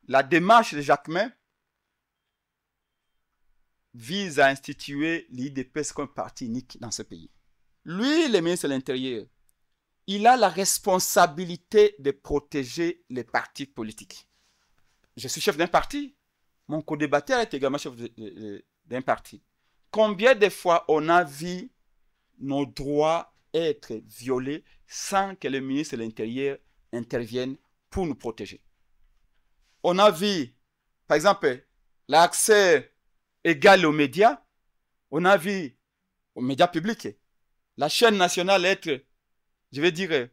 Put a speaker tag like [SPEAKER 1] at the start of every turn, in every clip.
[SPEAKER 1] la démarche de Jacquemin vise à instituer l'IDPS comme parti unique dans ce pays. Lui, le ministre de l'Intérieur, il a la responsabilité de protéger les partis politiques. Je suis chef d'un parti. Mon co-débatteur est également chef d'un parti. Combien de fois on a vu nos droits être violés sans que le ministre de l'Intérieur intervienne pour nous protéger? On a vu, par exemple, l'accès égal aux médias. On a vu aux médias publics la chaîne nationale être, je vais dire,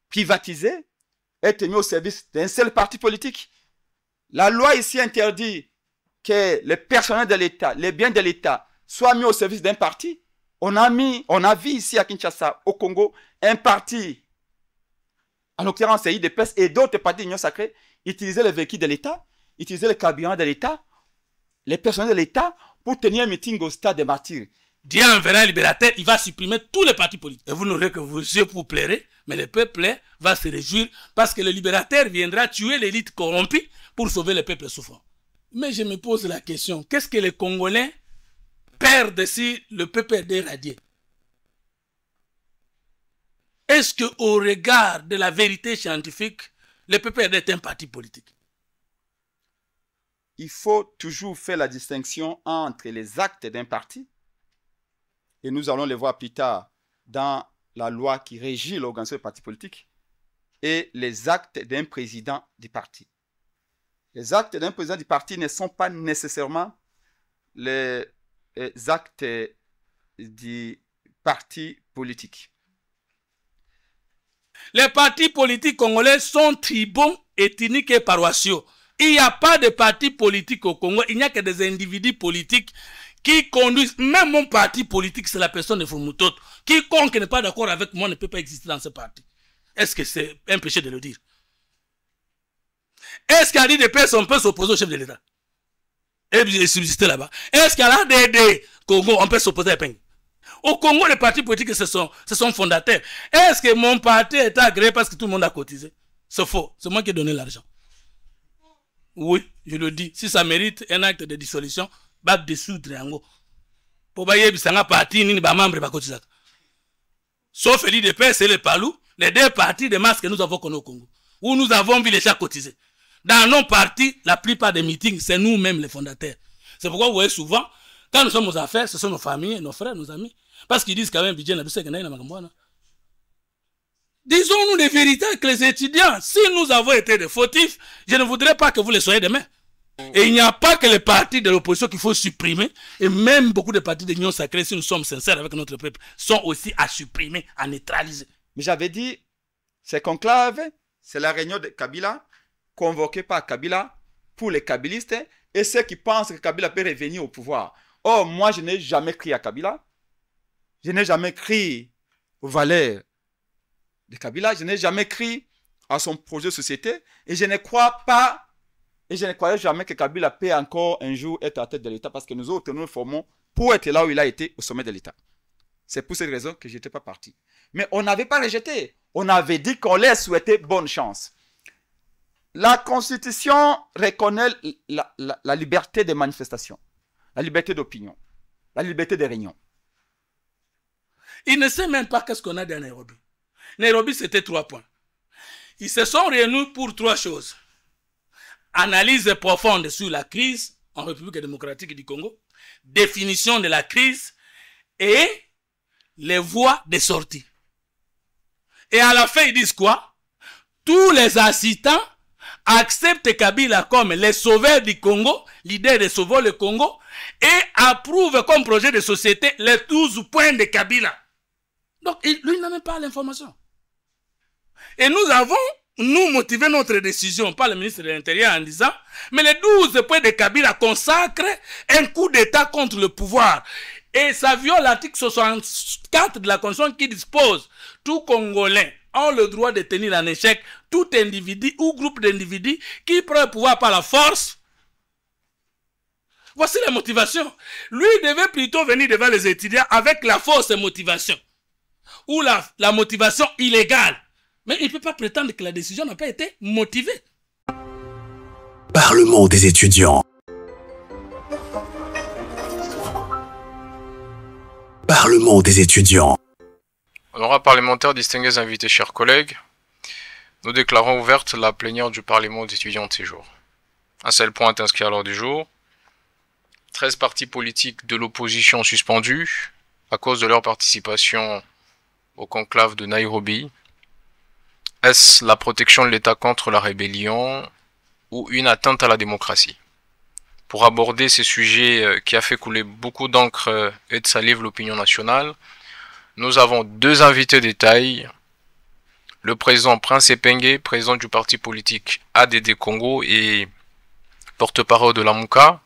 [SPEAKER 1] privatisée, être mise au service d'un seul parti politique. La loi ici interdit que le personnel de l'État, les biens de l'État, soient mis au service d'un parti. On a vu ici à Kinshasa, au Congo, un parti, en l'occurrence c'est IDPS et d'autres partis d'Union Sacrée, utiliser les véhicules de l'État, utiliser le carburant de l'État, les personnels de l'État pour tenir un meeting au stade des martyrs.
[SPEAKER 2] Dieu enverra un libérateur, il va supprimer tous les partis politiques. Et vous n'aurez que vos yeux pour pleurer, mais le peuple va se réjouir parce que le libérateur viendra tuer l'élite corrompue pour sauver le peuple souffrant. Mais je me pose la question, qu'est-ce que les Congolais perdent si le PPRD est radié? Est-ce qu'au regard de la vérité scientifique, le PPRD est un parti politique?
[SPEAKER 1] Il faut toujours faire la distinction entre les actes d'un parti, et nous allons les voir plus tard dans la loi qui régit l'organisation des partis politiques, et les actes d'un président du parti. Les actes d'un président du parti ne sont pas nécessairement les actes du parti politique.
[SPEAKER 2] Les partis politiques congolais sont tribaux, ethniques et paroissiaux. Il n'y a pas de parti politique au Congo, il n'y a que des individus politiques qui conduisent. Même mon parti politique, c'est la personne de Fumutot. Quiconque n'est pas d'accord avec moi ne peut pas exister dans ce parti. Est-ce que c'est un péché de le dire? Est-ce qu'à l'IDPS, on peut s'opposer au chef de l'État et subsister là-bas? Est-ce qu'à l'ADD Congo, on peut s'opposer à Peng? Au Congo, les partis politiques, ce sont fondateurs. Est-ce que mon parti est agréé parce que tout le monde a cotisé? C'est faux. C'est moi qui ai donné l'argent. Oui, je le dis. Si ça mérite un acte de dissolution, va dissoudre en gros. Pour bailler bisanga parti ni ba membre ba cotiser. Sauf l'IDPS et le PALU, les deux partis de masse que nous avons connus au Congo, où nous avons vu les gens cotiser. Dans nos partis, la plupart des meetings, c'est nous-mêmes les fondateurs. C'est pourquoi vous voyez souvent, quand nous sommes aux affaires, ce sont nos familles, nos frères, nos amis. Parce qu'ils disent quand même, disons-nous les vérités avec les étudiants. Si nous avons été des fautifs, je ne voudrais pas que vous le soyez demain. Et il n'y a pas que les partis de l'opposition qu'il faut supprimer. Et même beaucoup de partis de l'Union Sacrée, si nous sommes sincères avec notre peuple, sont aussi à supprimer, à neutraliser.
[SPEAKER 1] Mais j'avais dit, c'est conclave, c'est la réunion de Kabila, convoquée par Kabila pour les kabylistes et ceux qui pensent que Kabila peut revenir au pouvoir. Or, moi, je n'ai jamais crié à Kabila. Je n'ai jamais crié aux valeurs de Kabila. Je n'ai jamais crié à son projet de société. Et je ne crois pas, et je ne croyais jamais que Kabila peut encore un jour être à la tête de l'État parce que nous autres, nous nous formons pour être là où il a été, au sommet de l'État. C'est pour cette raison que je n'étais pas parti. Mais on n'avait pas rejeté. On avait dit qu'on leur souhaitait bonne chance. La Constitution reconnaît la liberté de manifestation, la liberté d'opinion, la liberté de réunion.
[SPEAKER 2] Ils ne savent même pas qu'est-ce qu'on a dans Nairobi. Nairobi, c'était 3 points. Ils se sont réunis pour 3 choses. Analyse profonde sur la crise en République démocratique du Congo, définition de la crise et les voies de sortie. Et à la fin, ils disent quoi? Tous les assistants acceptent Kabila comme les sauveurs du Congo, l'idée de sauver le Congo, et approuvent comme projet de société les 12 points de Kabila. Donc, lui, il n'a même pas l'information. Et nous avons, motivé notre décision par le ministre de l'Intérieur en disant, mais les 12 points de Kabila consacrent un coup d'État contre le pouvoir. Et ça viole l'article 64 de la Constitution qui dispose, tout Congolais ont le droit de tenir en échec tout individu ou groupe d'individus qui prend le pouvoir par la force. Voici la motivation. Lui devait plutôt venir devant les étudiants avec la fausse motivation. Ou la motivation illégale. Mais il ne peut pas prétendre que la décision n'a pas été motivée.
[SPEAKER 3] Parlement des étudiants. Parlement des étudiants.
[SPEAKER 4] Honorables parlementaires, distingués invités, chers collègues, nous déclarons ouverte la plénière du Parlement des étudiants de ces jours. Un seul point est inscrit à l'ordre du jour. 13 partis politiques de l'opposition suspendus à cause de leur participation au conclave de Nairobi. Est-ce la protection de l'État contre la rébellion ou une atteinte à la démocratie? Pour aborder ces sujets qui a fait couler beaucoup d'encre et de salive l'opinion nationale, nous avons deux invités de taille. Le président Prince Epenge, président du parti politique ADD Congo et porte-parole de la MUCA,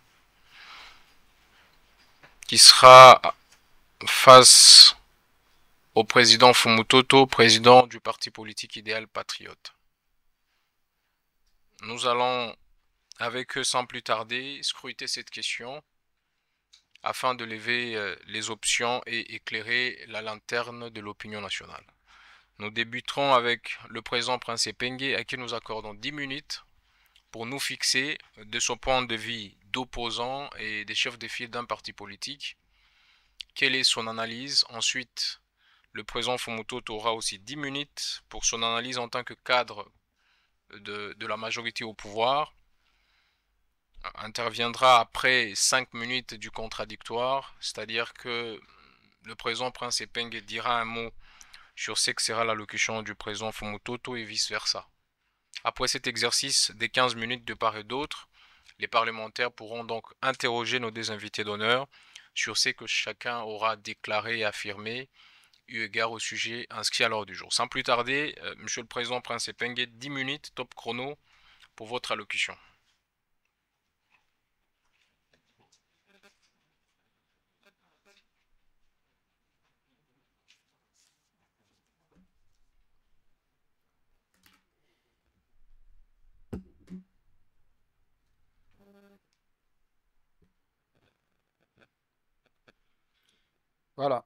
[SPEAKER 4] qui sera face au président Fumutoto, président du parti politique Idéal Patriote. Nous allons, avec eux sans plus tarder, scruter cette question afin de lever les options et éclairer la lanterne de l'opinion nationale. Nous débuterons avec le président Prince Epenge, à qui nous accordons 10 minutes pour nous fixer de son point de vue d'opposant et des chefs de file d'un parti politique. Quelle est son analyse? Ensuite, le président Fumutoto aura aussi 10 minutes pour son analyse en tant que cadre de la majorité au pouvoir. Interviendra après 5 minutes du contradictoire, c'est-à-dire que le président Prince Epenge dira un mot sur ce que sera l'allocution du président Fumutoto et vice-versa. Après cet exercice des 15 minutes de part et d'autre, les parlementaires pourront donc interroger nos deux invités d'honneur sur ce que chacun aura déclaré et affirmé eu égard au sujet inscrit à l'ordre du jour. Sans plus tarder, Monsieur le Président Prince Epenge, 10 minutes top chrono pour votre allocution.
[SPEAKER 1] Voilà.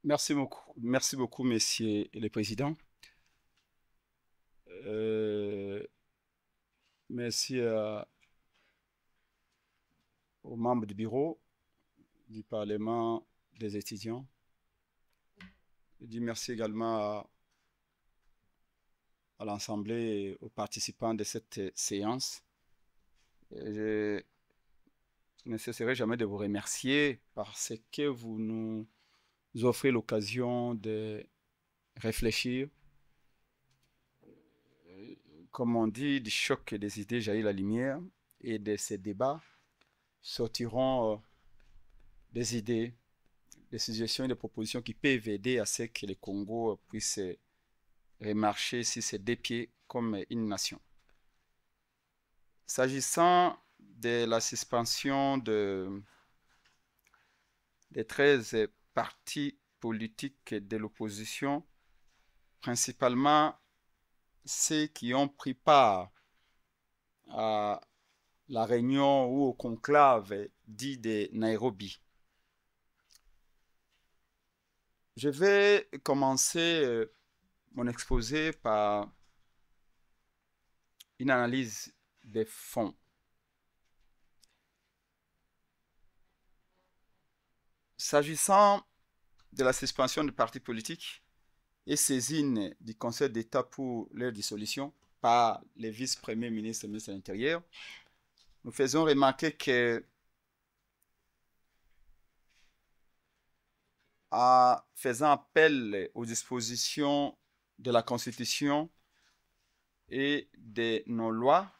[SPEAKER 1] Merci beaucoup, messieurs les présidents. Merci aux membres du bureau du Parlement des étudiants. Je dis merci également à l'Assemblée et aux participants de cette séance. Je ne cesserai jamais de vous remercier parce que vous nous offrez l'occasion de réfléchir. Comme on dit, du choc des idées jaillit la lumière, et de ces débats sortiront des idées, des suggestions et des propositions qui peuvent aider à ce que le Congo puisse remarcher sur ses deux pieds comme une nation. S'agissant de la suspension des 13 partis politiques de l'opposition, principalement ceux qui ont pris part à la réunion ou au conclave dit de Nairobi. Je vais commencer mon exposé par une analyse des fonds. S'agissant de la suspension des partis politiques et saisine du Conseil d'État pour leur dissolution par les vice-premiers ministres et ministres de l'Intérieur, nous faisons remarquer que en faisant appel aux dispositions de la Constitution et de nos lois,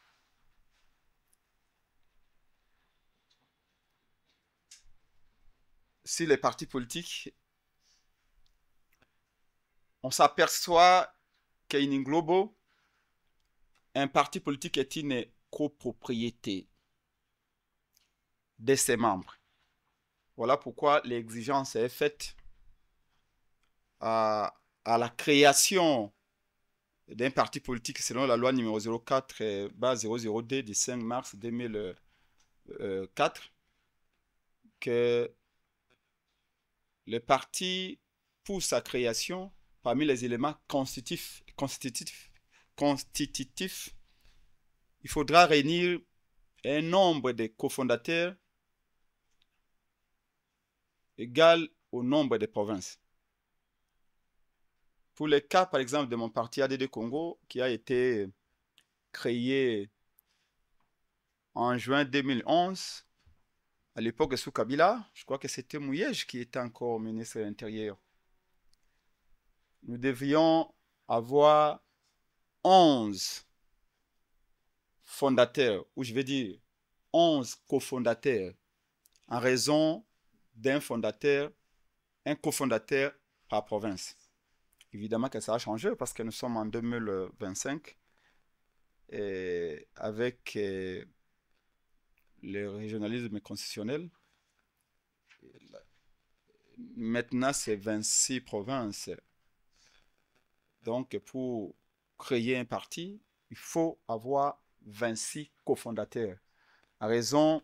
[SPEAKER 1] si les partis politiques, on s'aperçoit qu'in globo, un parti politique est une copropriété de ses membres. Voilà pourquoi l'exigence est faite à la création d'un parti politique selon la loi numéro 04/002 du 5 mars 2004, que le parti, pour sa création, parmi les éléments constitutifs il faudra réunir un nombre de cofondateurs égal au nombre de provinces. Pour le cas, par exemple, de mon parti ADD Congo, qui a été créé en juin 2011, à l'époque sous Kabila, je crois que c'était Mouyej qui était encore ministre de l'Intérieur. Nous devions avoir 11 fondateurs, ou je vais dire 11 cofondateurs, en raison d'un fondateur, un cofondateur par province. Évidemment que ça a changé parce que nous sommes en 2025 et avec le régionalisme constitutionnel. Maintenant, c'est 26 provinces. Donc, pour créer un parti, il faut avoir 26 cofondateurs, à raison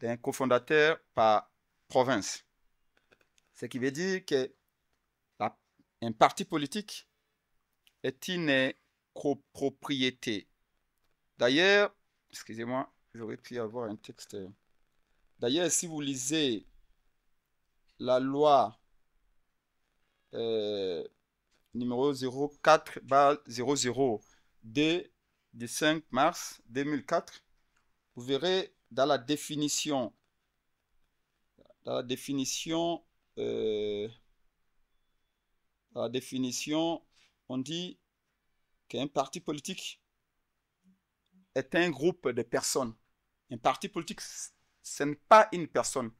[SPEAKER 1] d'un cofondateur par province. Ce qui veut dire que un parti politique est une copropriété. D'ailleurs, excusez-moi, j'aurais pu avoir un texte. D'ailleurs, si vous lisez la loi numéro 04/00D du 5 mars 2004, vous verrez dans la définition, on dit qu'un parti politique est un groupe de personnes. Un parti politique, ce n'est pas une personne,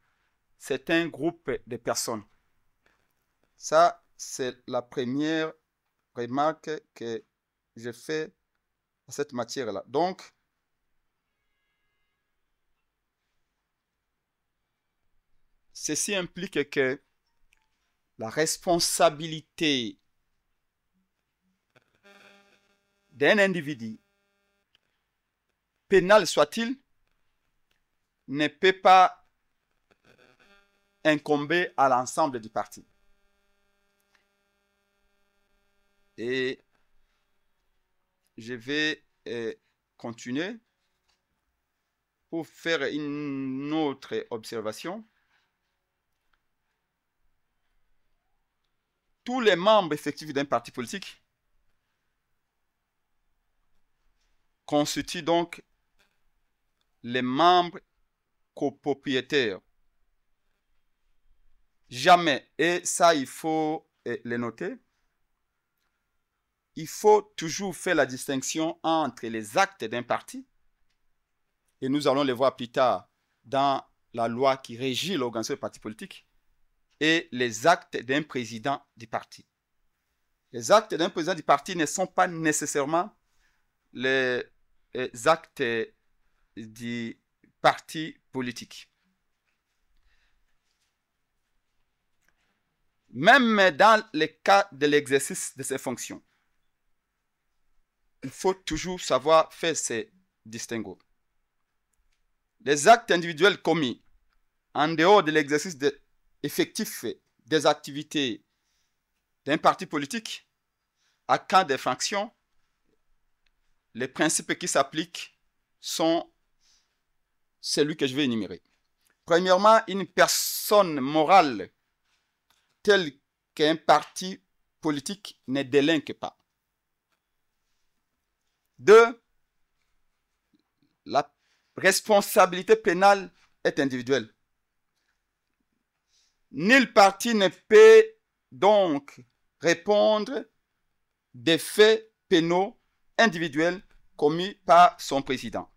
[SPEAKER 1] c'est un groupe de personnes. Ça, c'est la première remarque que je fais à cette matière-là. Donc, ceci implique que la responsabilité d'un individu, pénal soit-il, ne peut pas incomber à l'ensemble du parti. Et je vais continuer pour faire une autre observation. Tous les membres effectifs d'un parti politique constituent donc les membres copropriétaires. Jamais, et ça il faut le noter, il faut toujours faire la distinction entre les actes d'un parti, et nous allons les voir plus tard dans la loi qui régit l'organisation du parti politique, et les actes d'un président du parti. Les actes d'un président du parti ne sont pas nécessairement les actes du parti politique. Même dans le cas de l'exercice de ces fonctions, il faut toujours savoir faire ces distinguos. Les actes individuels commis en dehors de l'exercice effectif des activités d'un parti politique, à cas d'infraction, les principes qui s'appliquent sont celui que je vais énumérer. Premièrement, une personne morale telle qu'un parti politique ne délinque pas. 2. La responsabilité pénale est individuelle. Nul parti ne peut donc répondre des faits pénaux individuels commis par son président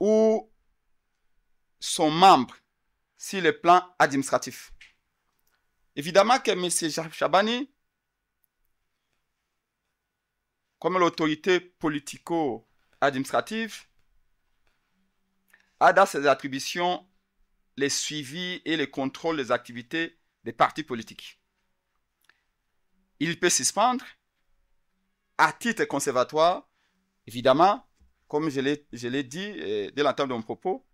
[SPEAKER 1] ou son membre sur le plan administratif. Évidemment que M. Chabani, comme l'autorité politico-administrative, a dans ses attributions le suivi et le contrôle des activités des partis politiques. Il peut suspendre à titre conservatoire, évidemment, comme je l'ai dit dès l'entame de mon propos,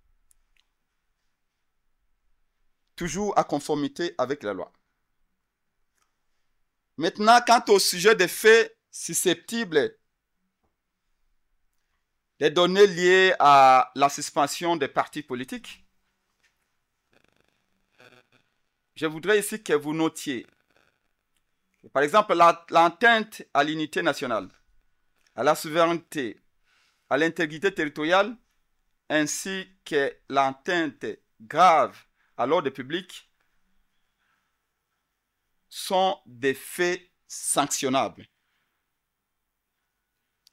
[SPEAKER 1] toujours à conformité avec la loi. Maintenant, quant au sujet des faits susceptibles les données liées à la suspension des partis politiques, je voudrais ici que vous notiez, par exemple, l'atteinte à l'unité nationale, à la souveraineté, à l'intégrité territoriale, ainsi que l'atteinte grave à l'ordre public sont des faits sanctionnables.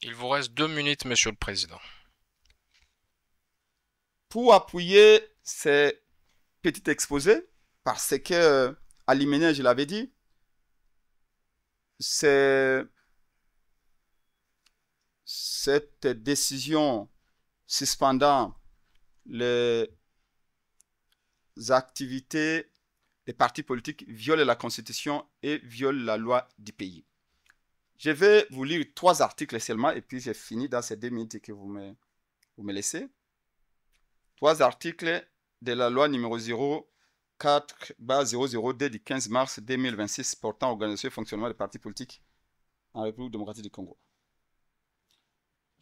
[SPEAKER 4] Il vous reste 2 minutes, Monsieur le Président.
[SPEAKER 1] Pour appuyer ces petits exposés, parce que, à l'hyménée, je l'avais dit, cette décision suspendant les activités des partis politiques viole la Constitution et viole la loi du pays. Je vais vous lire 3 articles seulement et puis j'ai fini dans ces 2 minutes que vous me laissez. 3 articles de la loi numéro 04/00D du 15 mars 2026 portant organisation et fonctionnement des partis politiques en République démocratique du Congo.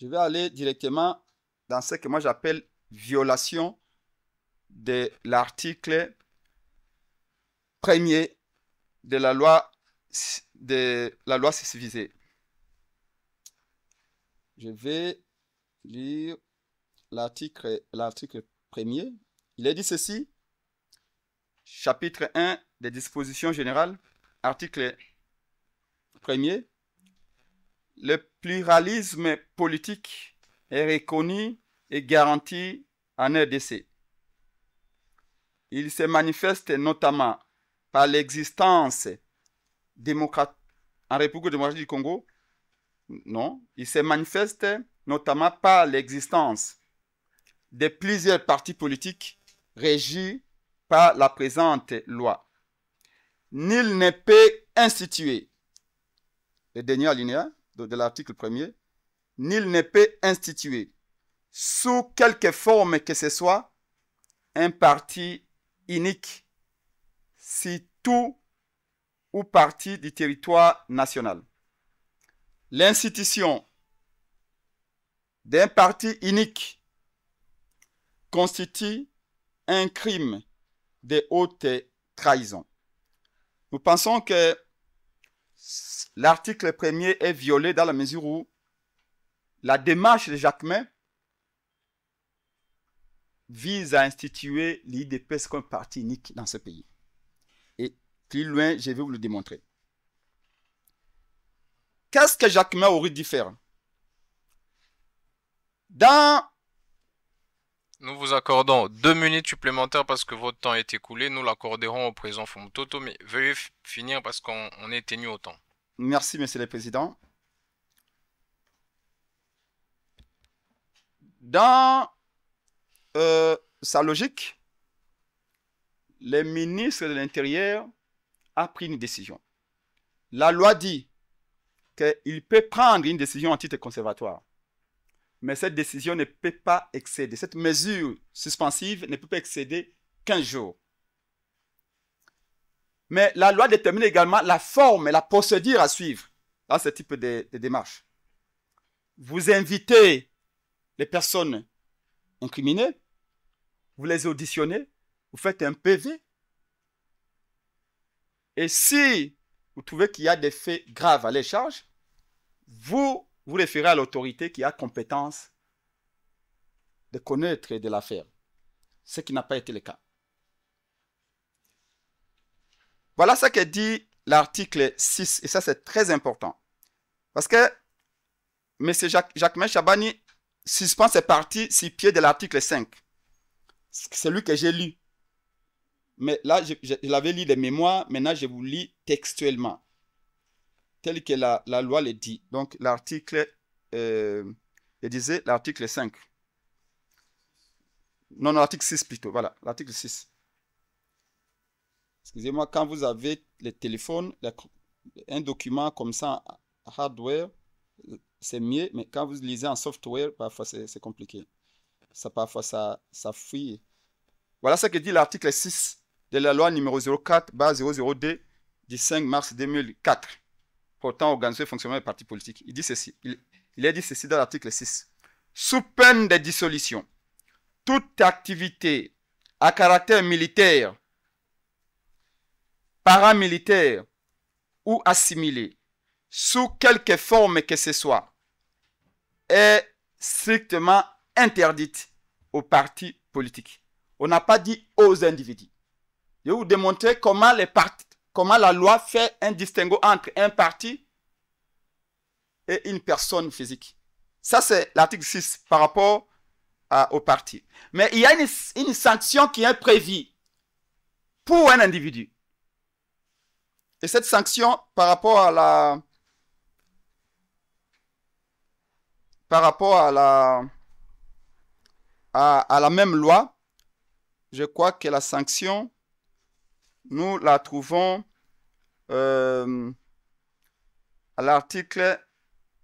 [SPEAKER 1] Je vais aller directement dans ce que moi j'appelle violation de l'article 1er de la loi visée. Je vais lire l'article 1er. Il est dit ceci, chapitre 1 des dispositions générales, article 1er. Le pluralisme politique est reconnu et garanti en RDC. Il se manifeste notamment par l'existence en République démocratique du Congo. Non, il se manifeste notamment par l'existence de plusieurs partis politiques régis par la présente loi. Nul ne peut instituer, le dernier alinéa de l'article 1er, nul ne peut instituer, sous quelque forme que ce soit, un parti unique, si tout ou partie du territoire national. L'institution d'un parti unique constitue un crime de haute trahison. Nous pensons que l'article 1er est violé dans la mesure où la démarche de Jacquemin vise à instituer l'IDPS comme parti unique dans ce pays. Et plus loin, je vais vous le démontrer. Qu'est-ce que Jacquemin aurait dû faire?
[SPEAKER 4] Nous vous accordons 2 minutes supplémentaires parce que votre temps est écoulé. Nous l'accorderons au président Fumutoto, mais veuillez finir parce qu'on est tenu au temps.
[SPEAKER 1] Merci, Monsieur le Président. Dans sa logique, le ministre de l'Intérieur a pris une décision. La loi dit qu'il peut prendre une décision en titre conservatoire. Mais cette décision ne peut pas excéder, cette mesure suspensive ne peut pas excéder 15 jours. Mais la loi détermine également la forme et la procédure à suivre dans ce type de démarche. Vous invitez les personnes incriminées, vous les auditionnez, vous faites un PV. Et si vous trouvez qu'il y a des faits graves à les charges, vous référez à l'autorité qui a compétence de connaître de l'affaire, ce qui n'a pas été le cas. Voilà ce que dit l'article 6, et ça c'est très important. Parce que M. Jacquemin Chabani suspend ses parties sur pied de l'article 5. C'est lui que j'ai lu. Mais là, je l'avais lu des mémoires, maintenant je vous lis textuellement, tel que la loi le dit. Donc l'article, je disais l'article 5. Non, l'article 6 plutôt, voilà, l'article 6. Excusez-moi, quand vous avez le téléphone, un document comme ça, hardware, c'est mieux, mais quand vous lisez en software, parfois c'est compliqué. Parfois ça fuit. Voilà ce que dit l'article 6 de la loi numéro 04/00D du 5 mars 2004, portant organisation et fonctionnement des partis politiques. Il dit ceci, il est dit ceci dans l'article 6. sous peine de dissolution, toute activité à caractère militaire, paramilitaire ou assimilée, sous quelque forme que ce soit, est strictement interdite aux partis politiques. On n'a pas dit aux individus. Je vais vous démontrer comment la loi fait un distinguo entre un parti et une personne physique. Ça, c'est l'article 6 par rapport au parti. Mais il y a une sanction qui est prévue pour un individu. Et cette sanction, par rapport à la même loi, je crois que la sanction, nous la trouvons à l'article,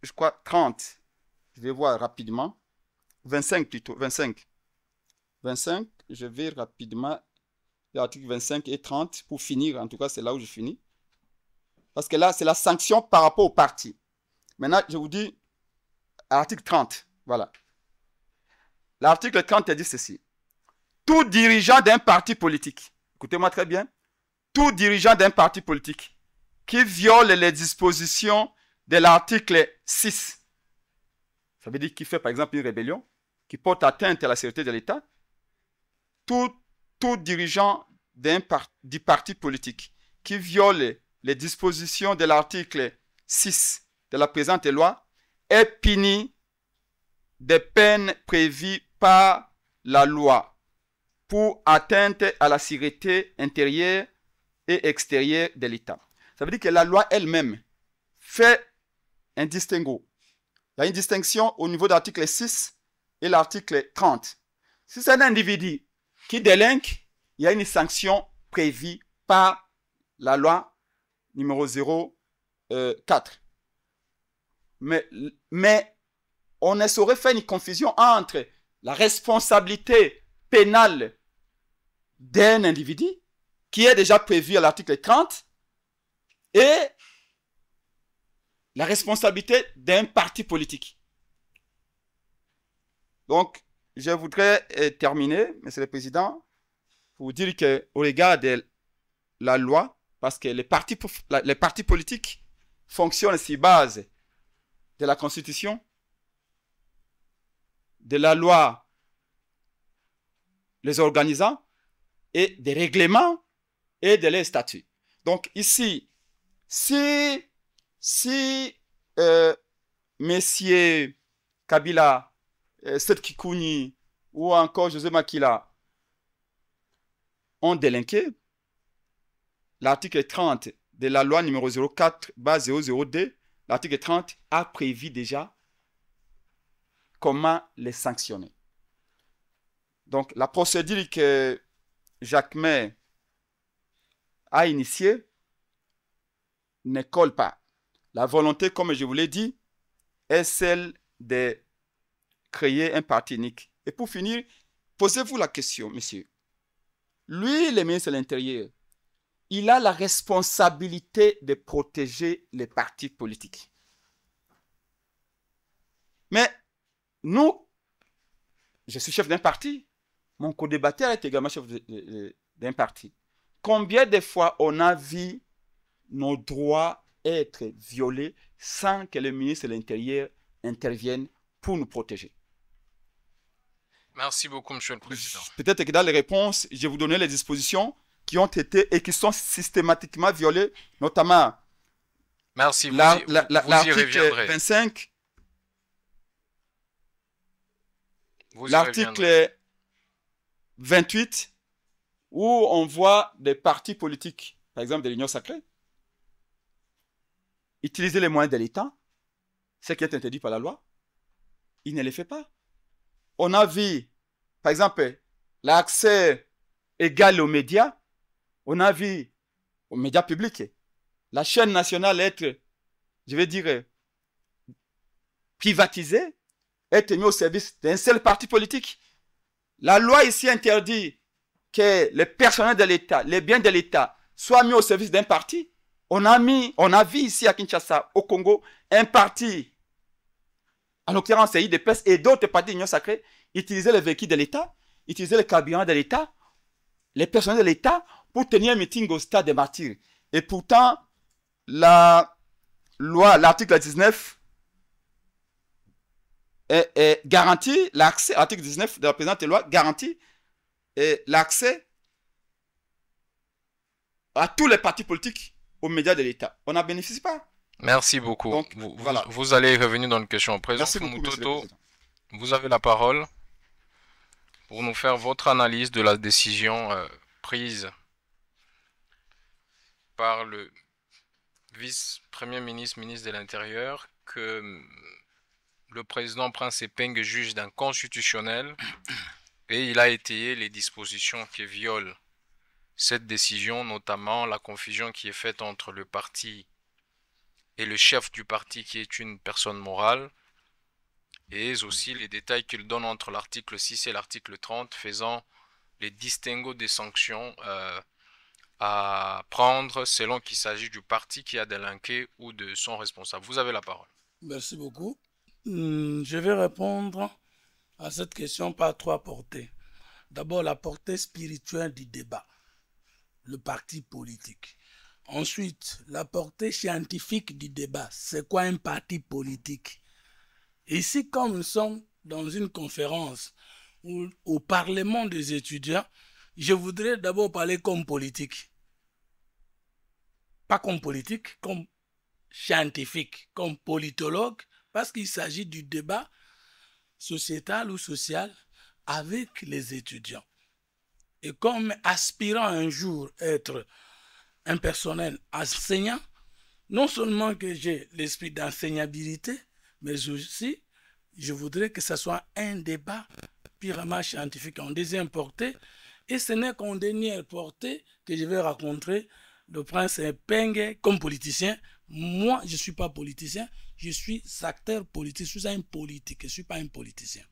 [SPEAKER 1] je crois, 30. Je vais voir rapidement. 25 plutôt, 25. 25, je vais rapidement l'article 25 et 30 pour finir. En tout cas, c'est là où je finis. Parce que là, c'est la sanction par rapport au parti. Maintenant, je vous dis l'article 30. Voilà. L'article 30 dit ceci. Tout dirigeant d'un parti politique, écoutez-moi très bien, tout dirigeant d'un parti politique qui viole les dispositions de l'article 6, ça veut dire qu'il fait par exemple une rébellion, qui porte atteinte à la sécurité de l'État, tout dirigeant du parti politique qui viole les dispositions de l'article 6 de la présente loi est puni des peines prévues par la loi pour atteinte à la sécurité intérieure et extérieure de l'État. Ça veut dire que la loi elle-même fait un distinguo. Il y a une distinction au niveau de l'article 6 et l'article 30. Si c'est un individu qui délinque, il y a une sanction prévue par la loi numéro 04. Mais on ne saurait faire une confusion entre la responsabilité pénale d'un individu, qui est déjà prévue à l'article 30, et la responsabilité d'un parti politique. Donc, je voudrais terminer, Monsieur le Président, pour vous dire qu'au regard de la loi, parce que les partis politiques fonctionnent sur base de la Constitution, de la loi les organisant, et des règlements et de leurs statuts. Donc ici, si messieurs Kabila, Seth Kikouni ou encore José Makila ont délinqué, l'article 30 de la loi numéro 04/00D, l'article 30 a prévu déjà comment les sanctionner. Donc la procédure que Jacquemet a initiée ne colle pas. La volonté, comme je vous l'ai dit, est celle de créer un parti unique. Et pour finir, posez-vous la question, monsieur. Lui, le ministre de l'Intérieur, il a la responsabilité de protéger les partis politiques. Mais nous, je suis chef d'un parti, mon co-débatteur est également chef d'un parti. Combien de fois on a vu nos droits être violés sans que le ministre de l'Intérieur intervienne pour nous protéger?
[SPEAKER 4] Merci beaucoup, Monsieur le Président.
[SPEAKER 1] Peut-être que dans les réponses, je vais vous donner les dispositions qui ont été et qui sont systématiquement violées, notamment
[SPEAKER 4] merci, vous y reviendrez.
[SPEAKER 1] 25, l'article 28, où on voit des partis politiques, par exemple de l'Union sacrée, utiliser les moyens de l'État, ce qui est interdit par la loi. Il ne le fait pas. On a vu, par exemple, l'accès égal aux médias. On a vu aux médias publics la chaîne nationale être, je vais dire, privatisée, être mise au service d'un seul parti politique. La loi ici interdit que le personnel de l'État, les biens de l'État, soient mis au service d'un parti. On a vu ici à Kinshasa, au Congo, un parti en l'occurrence c'est UDPS et d'autres partis d'Union sacrée, utilisaient les véhicules de l'État, utilisaient les carburants de l'État, les personnels de l'État pour tenir un meeting au stade des Martyrs. Et pourtant, la loi, l'article 19, garantit l'accès, l'article 19 de la présente loi garantit l'accès à tous les partis politiques aux médias de l'État. On n'en bénéficie pas.
[SPEAKER 4] Merci beaucoup.
[SPEAKER 1] Donc, voilà.
[SPEAKER 4] Vous allez revenir dans une question présente.
[SPEAKER 1] Merci beaucoup,
[SPEAKER 4] Mutoto, vous avez la parole pour nous faire votre analyse de la décision prise par le vice-premier ministre, ministre de l'Intérieur, que le président Prince Epeng juge d'inconstitutionnel et il a étayé les dispositions qui violent cette décision, notamment la confusion qui est faite entre le parti et le chef du parti qui est une personne morale, et aussi les détails qu'il donne entre l'article 6 et l'article 30, faisant les distinguos des sanctions à prendre selon qu'il s'agit du parti qui a délinqué ou de son responsable. Vous avez la parole.
[SPEAKER 2] Merci beaucoup. Je vais répondre à cette question par trois portées. D'abord, la portée spirituelle du débat, le parti politique. Ensuite, la portée scientifique du débat. C'est quoi un parti politique? Ici, comme nous sommes dans une conférence au Parlement des étudiants, je voudrais d'abord parler comme politique. Pas comme politique, comme scientifique, comme politologue, parce qu'il s'agit du débat sociétal ou social avec les étudiants. Et comme aspirant un jour à être un personnel enseignant, non seulement que j'ai l'esprit d'enseignabilité, mais aussi, je voudrais que ce soit un débat purement scientifique en deuxième portée. Et ce n'est qu'en dernière portée que je vais rencontrer le prince Epeng comme politicien. Moi, je ne suis pas politicien, je suis acteur politique, je suis un politique, je ne suis pas un politicien.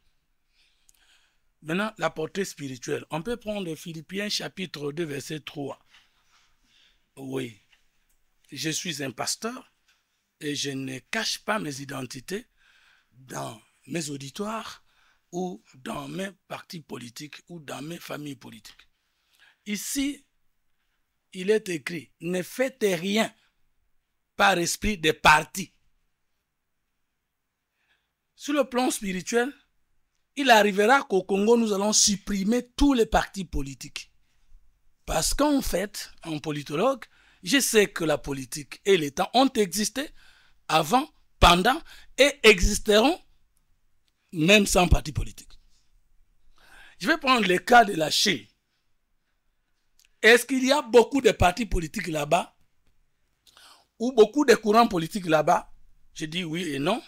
[SPEAKER 2] Maintenant, la portée spirituelle. On peut prendre Philippiens chapitre 2, verset 3. Oui, je suis un pasteur et je ne cache pas mes identités dans mes auditoires ou dans mes partis politiques ou dans mes familles politiques. Ici, il est écrit, ne faites rien par esprit de parti. Sur le plan spirituel, il arrivera qu'au Congo, nous allons supprimer tous les partis politiques. Parce qu'en fait, en politologue, je sais que la politique et l'État ont existé avant, pendant et existeront même sans parti politique. Je vais prendre le cas de la Chine. Est-ce qu'il y a beaucoup de partis politiques là-bas ou beaucoup de courants politiques là-bas? Je dis oui et non.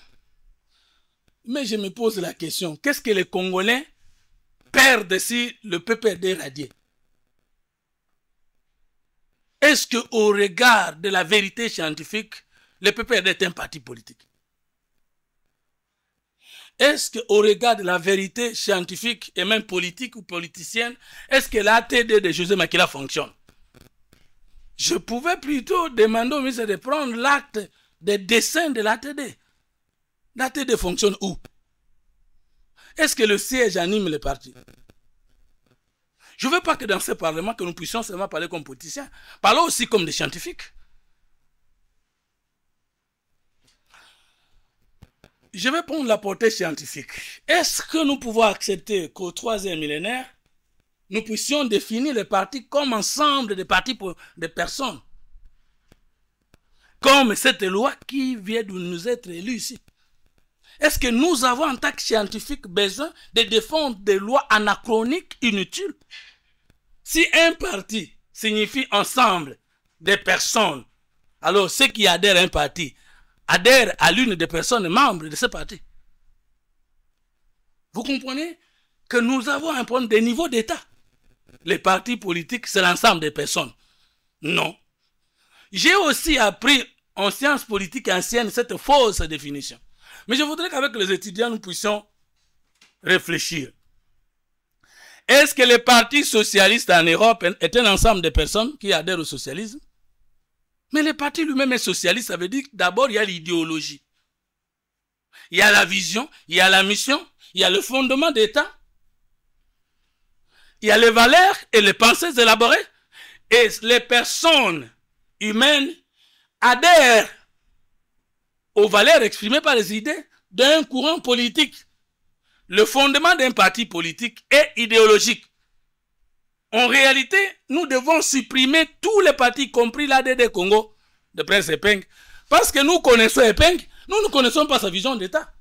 [SPEAKER 2] Mais je me pose la question, qu'est-ce que les Congolais perdent si le PPRD est radié? Est-ce qu'au regard de la vérité scientifique, le PPRD est un parti politique? Est-ce qu'au regard de la vérité scientifique et même politique ou politicienne, est-ce que l'ATD de José Makila fonctionne? Je pouvais plutôt demander au ministre de prendre l'acte des dessins de l'ATD. L'ATD fonctionne où? Est-ce que le siège anime les partis? Je ne veux pas que dans ce parlement que nous puissions seulement parler comme politiciens, parlons aussi comme des scientifiques. Je vais prendre la portée scientifique. Est-ce que nous pouvons accepter qu'au 3e millénaire, nous puissions définir les partis comme ensemble de partis de personnes? Comme cette loi qui vient de nous être élue ici. Est-ce que nous avons en tant que scientifiques besoin de défendre des lois anachroniques inutiles? Si un parti signifie ensemble des personnes, alors ceux qui adhèrent à un parti adhèrent à l'une des personnes membres de ce parti. Vous comprenez que nous avons un problème de niveau d'État. Les partis politiques, c'est l'ensemble des personnes. Non. J'ai aussi appris en sciences politiques anciennes cette fausse définition. Mais je voudrais qu'avec les étudiants, nous puissions réfléchir. Est-ce que les partis socialistes en Europe est un ensemble de personnes qui adhèrent au socialisme? Mais le parti lui-même est socialiste, ça veut dire que d'abord il y a l'idéologie. il y a la vision, il y a la mission, il y a le fondement d'État, il y a les valeurs et les pensées élaborées, et les personnes humaines adhèrent aux valeurs exprimées par les idées d'un courant politique. Le fondement d'un parti politique est idéologique. En réalité, nous devons supprimer tous les partis, compris l'ADD Congo de Prince Epeng, parce que nous connaissons Epeng, nous ne connaissons pas sa vision d'État.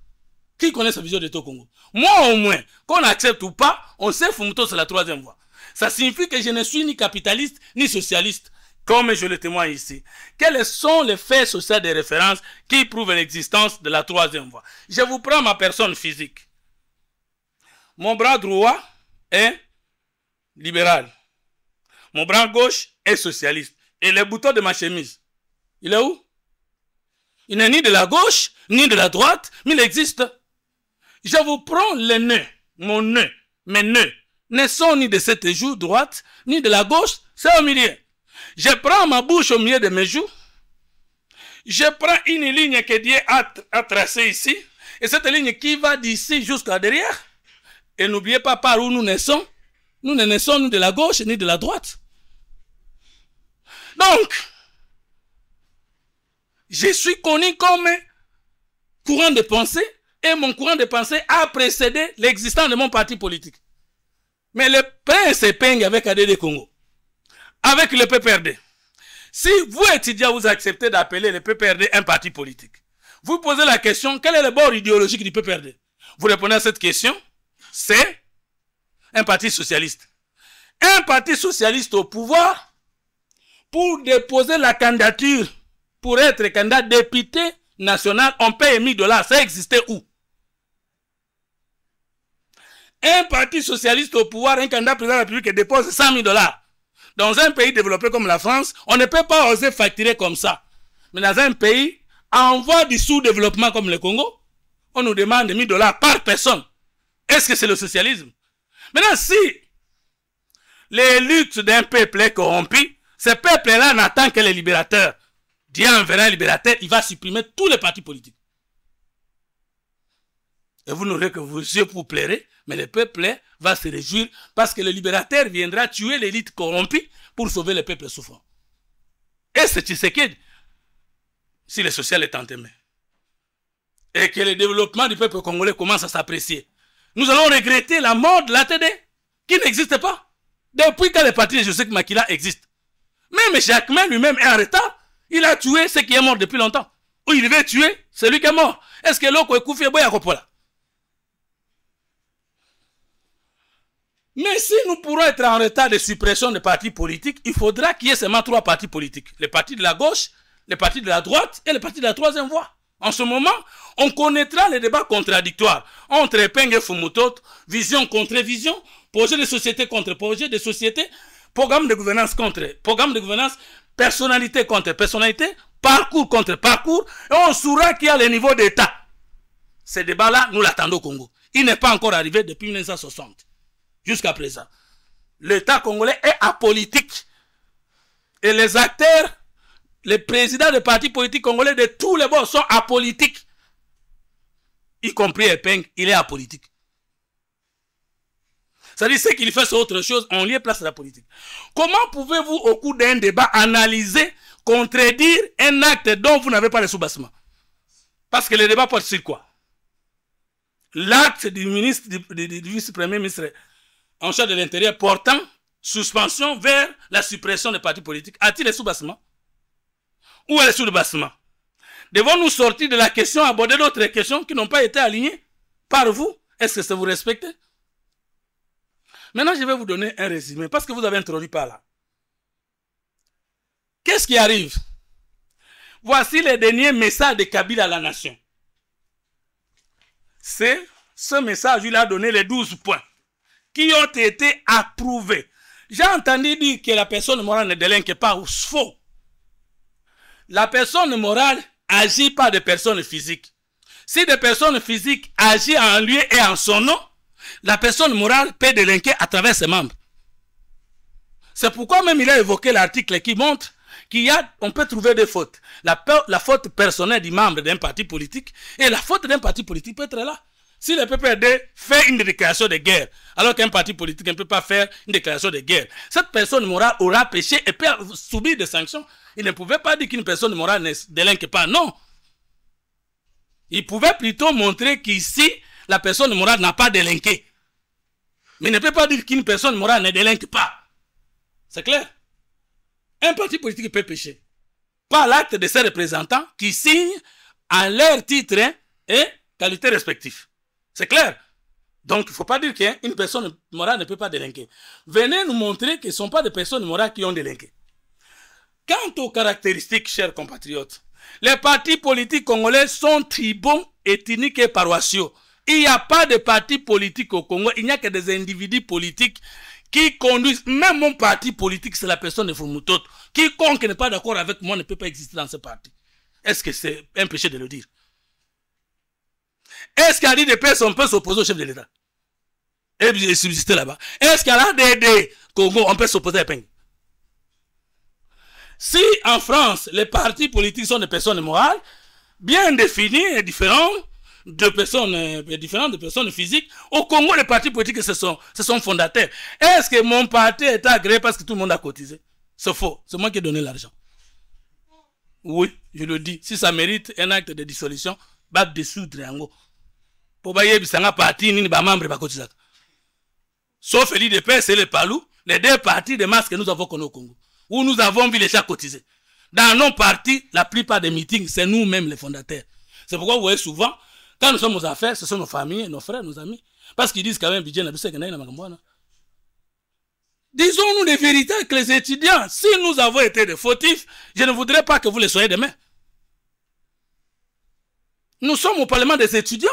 [SPEAKER 2] Qui connaît sa vision d'État au Congo? Moi au moins, qu'on accepte ou pas, on sait Fumuto c'est la troisième voie. Ça signifie que je ne suis ni capitaliste ni socialiste, comme je le témoigne ici. Quels sont les faits sociaux de référence qui prouvent l'existence de la troisième voie? Je vous prends ma personne physique. Mon bras droit est libéral. Mon bras gauche est socialiste. Et le bouton de ma chemise, il est où? Il n'est ni de la gauche, ni de la droite, mais il existe. Je vous prends le nœud, mon nœud, mes nœuds ne sont ni de cette joue droite, ni de la gauche, c'est au milieu. Je prends ma bouche au milieu de mes joues. Je prends une ligne que Dieu a tracée ici. Et cette ligne qui va d'ici jusqu'à derrière. Et n'oubliez pas par où nous naissons. Nous ne naissons ni de la gauche ni de la droite. Donc, je suis connu comme courant de pensée. Et mon courant de pensée a précédé l'existence de mon parti politique. Mais le prince Epeng avec ADD Congo, avec le PPRD, si vous étudiants vous acceptez d'appeler le PPRD un parti politique, vous posez la question, quel est le bord idéologique du PPRD? Vous répondez à cette question, c'est un parti socialiste. Un parti socialiste au pouvoir pour déposer la candidature, pour être candidat député national, on paye $1000. Ça existait où? Un parti socialiste au pouvoir, un candidat président de la République dépose $100,000. Dans un pays développé comme la France, on ne peut pas oser facturer comme ça. Mais dans un pays en voie du sous-développement comme le Congo, on nous demande $1000 par personne. Est-ce que c'est le socialisme? Maintenant, si les luttes d'un peuple est corrompu, ce peuple-là n'attend que les libérateurs. Dieu enverra un libérateur, il va supprimer tous les partis politiques. Et vous n'aurez que vos yeux pour pleurer, mais le peuple va se réjouir parce que le libérateur viendra tuer l'élite corrompue pour sauver le peuple souffrant. Et c'est Tshisekedi, si le social est entamé, et que le développement du peuple congolais commence à s'apprécier, nous allons regretter la mort de l'ATD, qui n'existe pas. Depuis que le parti de Joseph Makila existe. Même Jacquemin lui-même est en retard. Il a tué ce qui est mort depuis longtemps. Ou il veut tuer celui qui est mort. Est-ce que l'autre est couffé boya kopola? Mais si nous pourrons être en retard de suppression des partis politiques, il faudra qu'il y ait seulement 3 partis politiques. Les partis de la gauche, les partis de la droite et les partis de la troisième voie. En ce moment, on connaîtra les débats contradictoires entre Epeng et Fumuto, vision contre vision, projet de société contre projet de société, programme de gouvernance contre programme de gouvernance, personnalité contre personnalité, parcours contre parcours, et on saura qu'il y a le niveau d'État. Ce débat-là, nous l'attendons au Congo. Il n'est pas encore arrivé depuis 1960. Jusqu'à présent. L'État congolais est apolitique. Et les acteurs, les présidents des partis politiques congolais de tous les bords sont apolitiques. Y compris Epeng, il est apolitique. C'est-à-dire ce qu'il fait, c'est autre chose, on lui place la politique. Comment pouvez-vous, au cours d'un débat, analyser, contredire un acte dont vous n'avez pas le soubassement? Parce que le débat porte sur quoi? L'acte du ministre, du vice-premier ministre en charge de l'intérieur portant suspension vers la suppression des partis politiques. A-t-il le soubassement? Où est le sous-bassement? Devons-nous sortir de la question, aborder d'autres questions qui n'ont pas été alignées par vous? Est-ce que ça vous respecte? Maintenant, je vais vous donner un résumé parce que vous avez introduit par là. Qu'est-ce qui arrive? Voici le dernier message de Kabila à la nation. C'est ce message, il a donné les 12 points qui ont été approuvés. J'ai entendu dire que la personne morale ne délinque pas ou faux. La personne morale agit par des personnes physiques. Si des personnes physiques agissent en lui et en son nom, la personne morale peut délinquer à travers ses membres. C'est pourquoi même il a évoqué l'article qui montre on peut trouver des fautes. La faute personnelle du membre d'un parti politique et la faute d'un parti politique peut être là. Si le PPRD fait une déclaration de guerre, alors qu'un parti politique ne peut pas faire une déclaration de guerre, cette personne morale aura péché et peut subir des sanctions. Il ne pouvait pas dire qu'une personne morale ne délinque pas. Non. Il pouvait plutôt montrer qu'ici, la personne morale n'a pas délinqué. Mais il ne peut pas dire qu'une personne morale ne délinque pas. C'est clair? Un parti politique peut pécher. Par l'acte de ses représentants qui signent à leur titre et qualité respectifs. C'est clair? Donc, il ne faut pas dire qu'une personne morale ne peut pas délinquer. Venez nous montrer que ce ne sont pas des personnes morales qui ont délinqué. Quant aux caractéristiques, chers compatriotes, les partis politiques congolais sont tribaux, ethniques et paroissiaux. Il n'y a pas de parti politique au Congo, il n'y a que des individus politiques qui conduisent. Même mon parti politique, c'est la personne de Fumutot. Quiconque n'est pas d'accord avec moi ne peut pas exister dans ce parti. Est-ce que c'est un péché de le dire? Est-ce qu'à l'IDPS, on peut s'opposer au chef de l'État et subsister là-bas? Est-ce qu'à l'ADD Congo, on peut s'opposer à Peng? Si en France, les partis politiques sont des personnes morales, bien définies et différentes de personnes physiques, au Congo, les partis politiques, ce sont fondateurs. Est-ce que mon parti est agréé parce que tout le monde a cotisé? C'est faux. C'est moi qui ai donné l'argent. Oui, je le dis. Si ça mérite un acte de dissolution, bah dissoudre triangle. Pour bailler bisanga parti ni ba membre ba cotiser. Sauf l'IDPS et le PALU, les deux partis de masse que nous avons connus au Congo, où nous avons vu les gens cotiser. Dans nos partis, la plupart des meetings, c'est nous-mêmes les fondateurs. C'est pourquoi vous voyez souvent, quand nous sommes aux affaires, ce sont nos familles, nos frères, nos amis. Parce qu'ils disent quand même, disons-nous les vérités avec les étudiants. Si nous avons été des fautifs, je ne voudrais pas que vous le soyez demain. Nous sommes au Parlement des étudiants.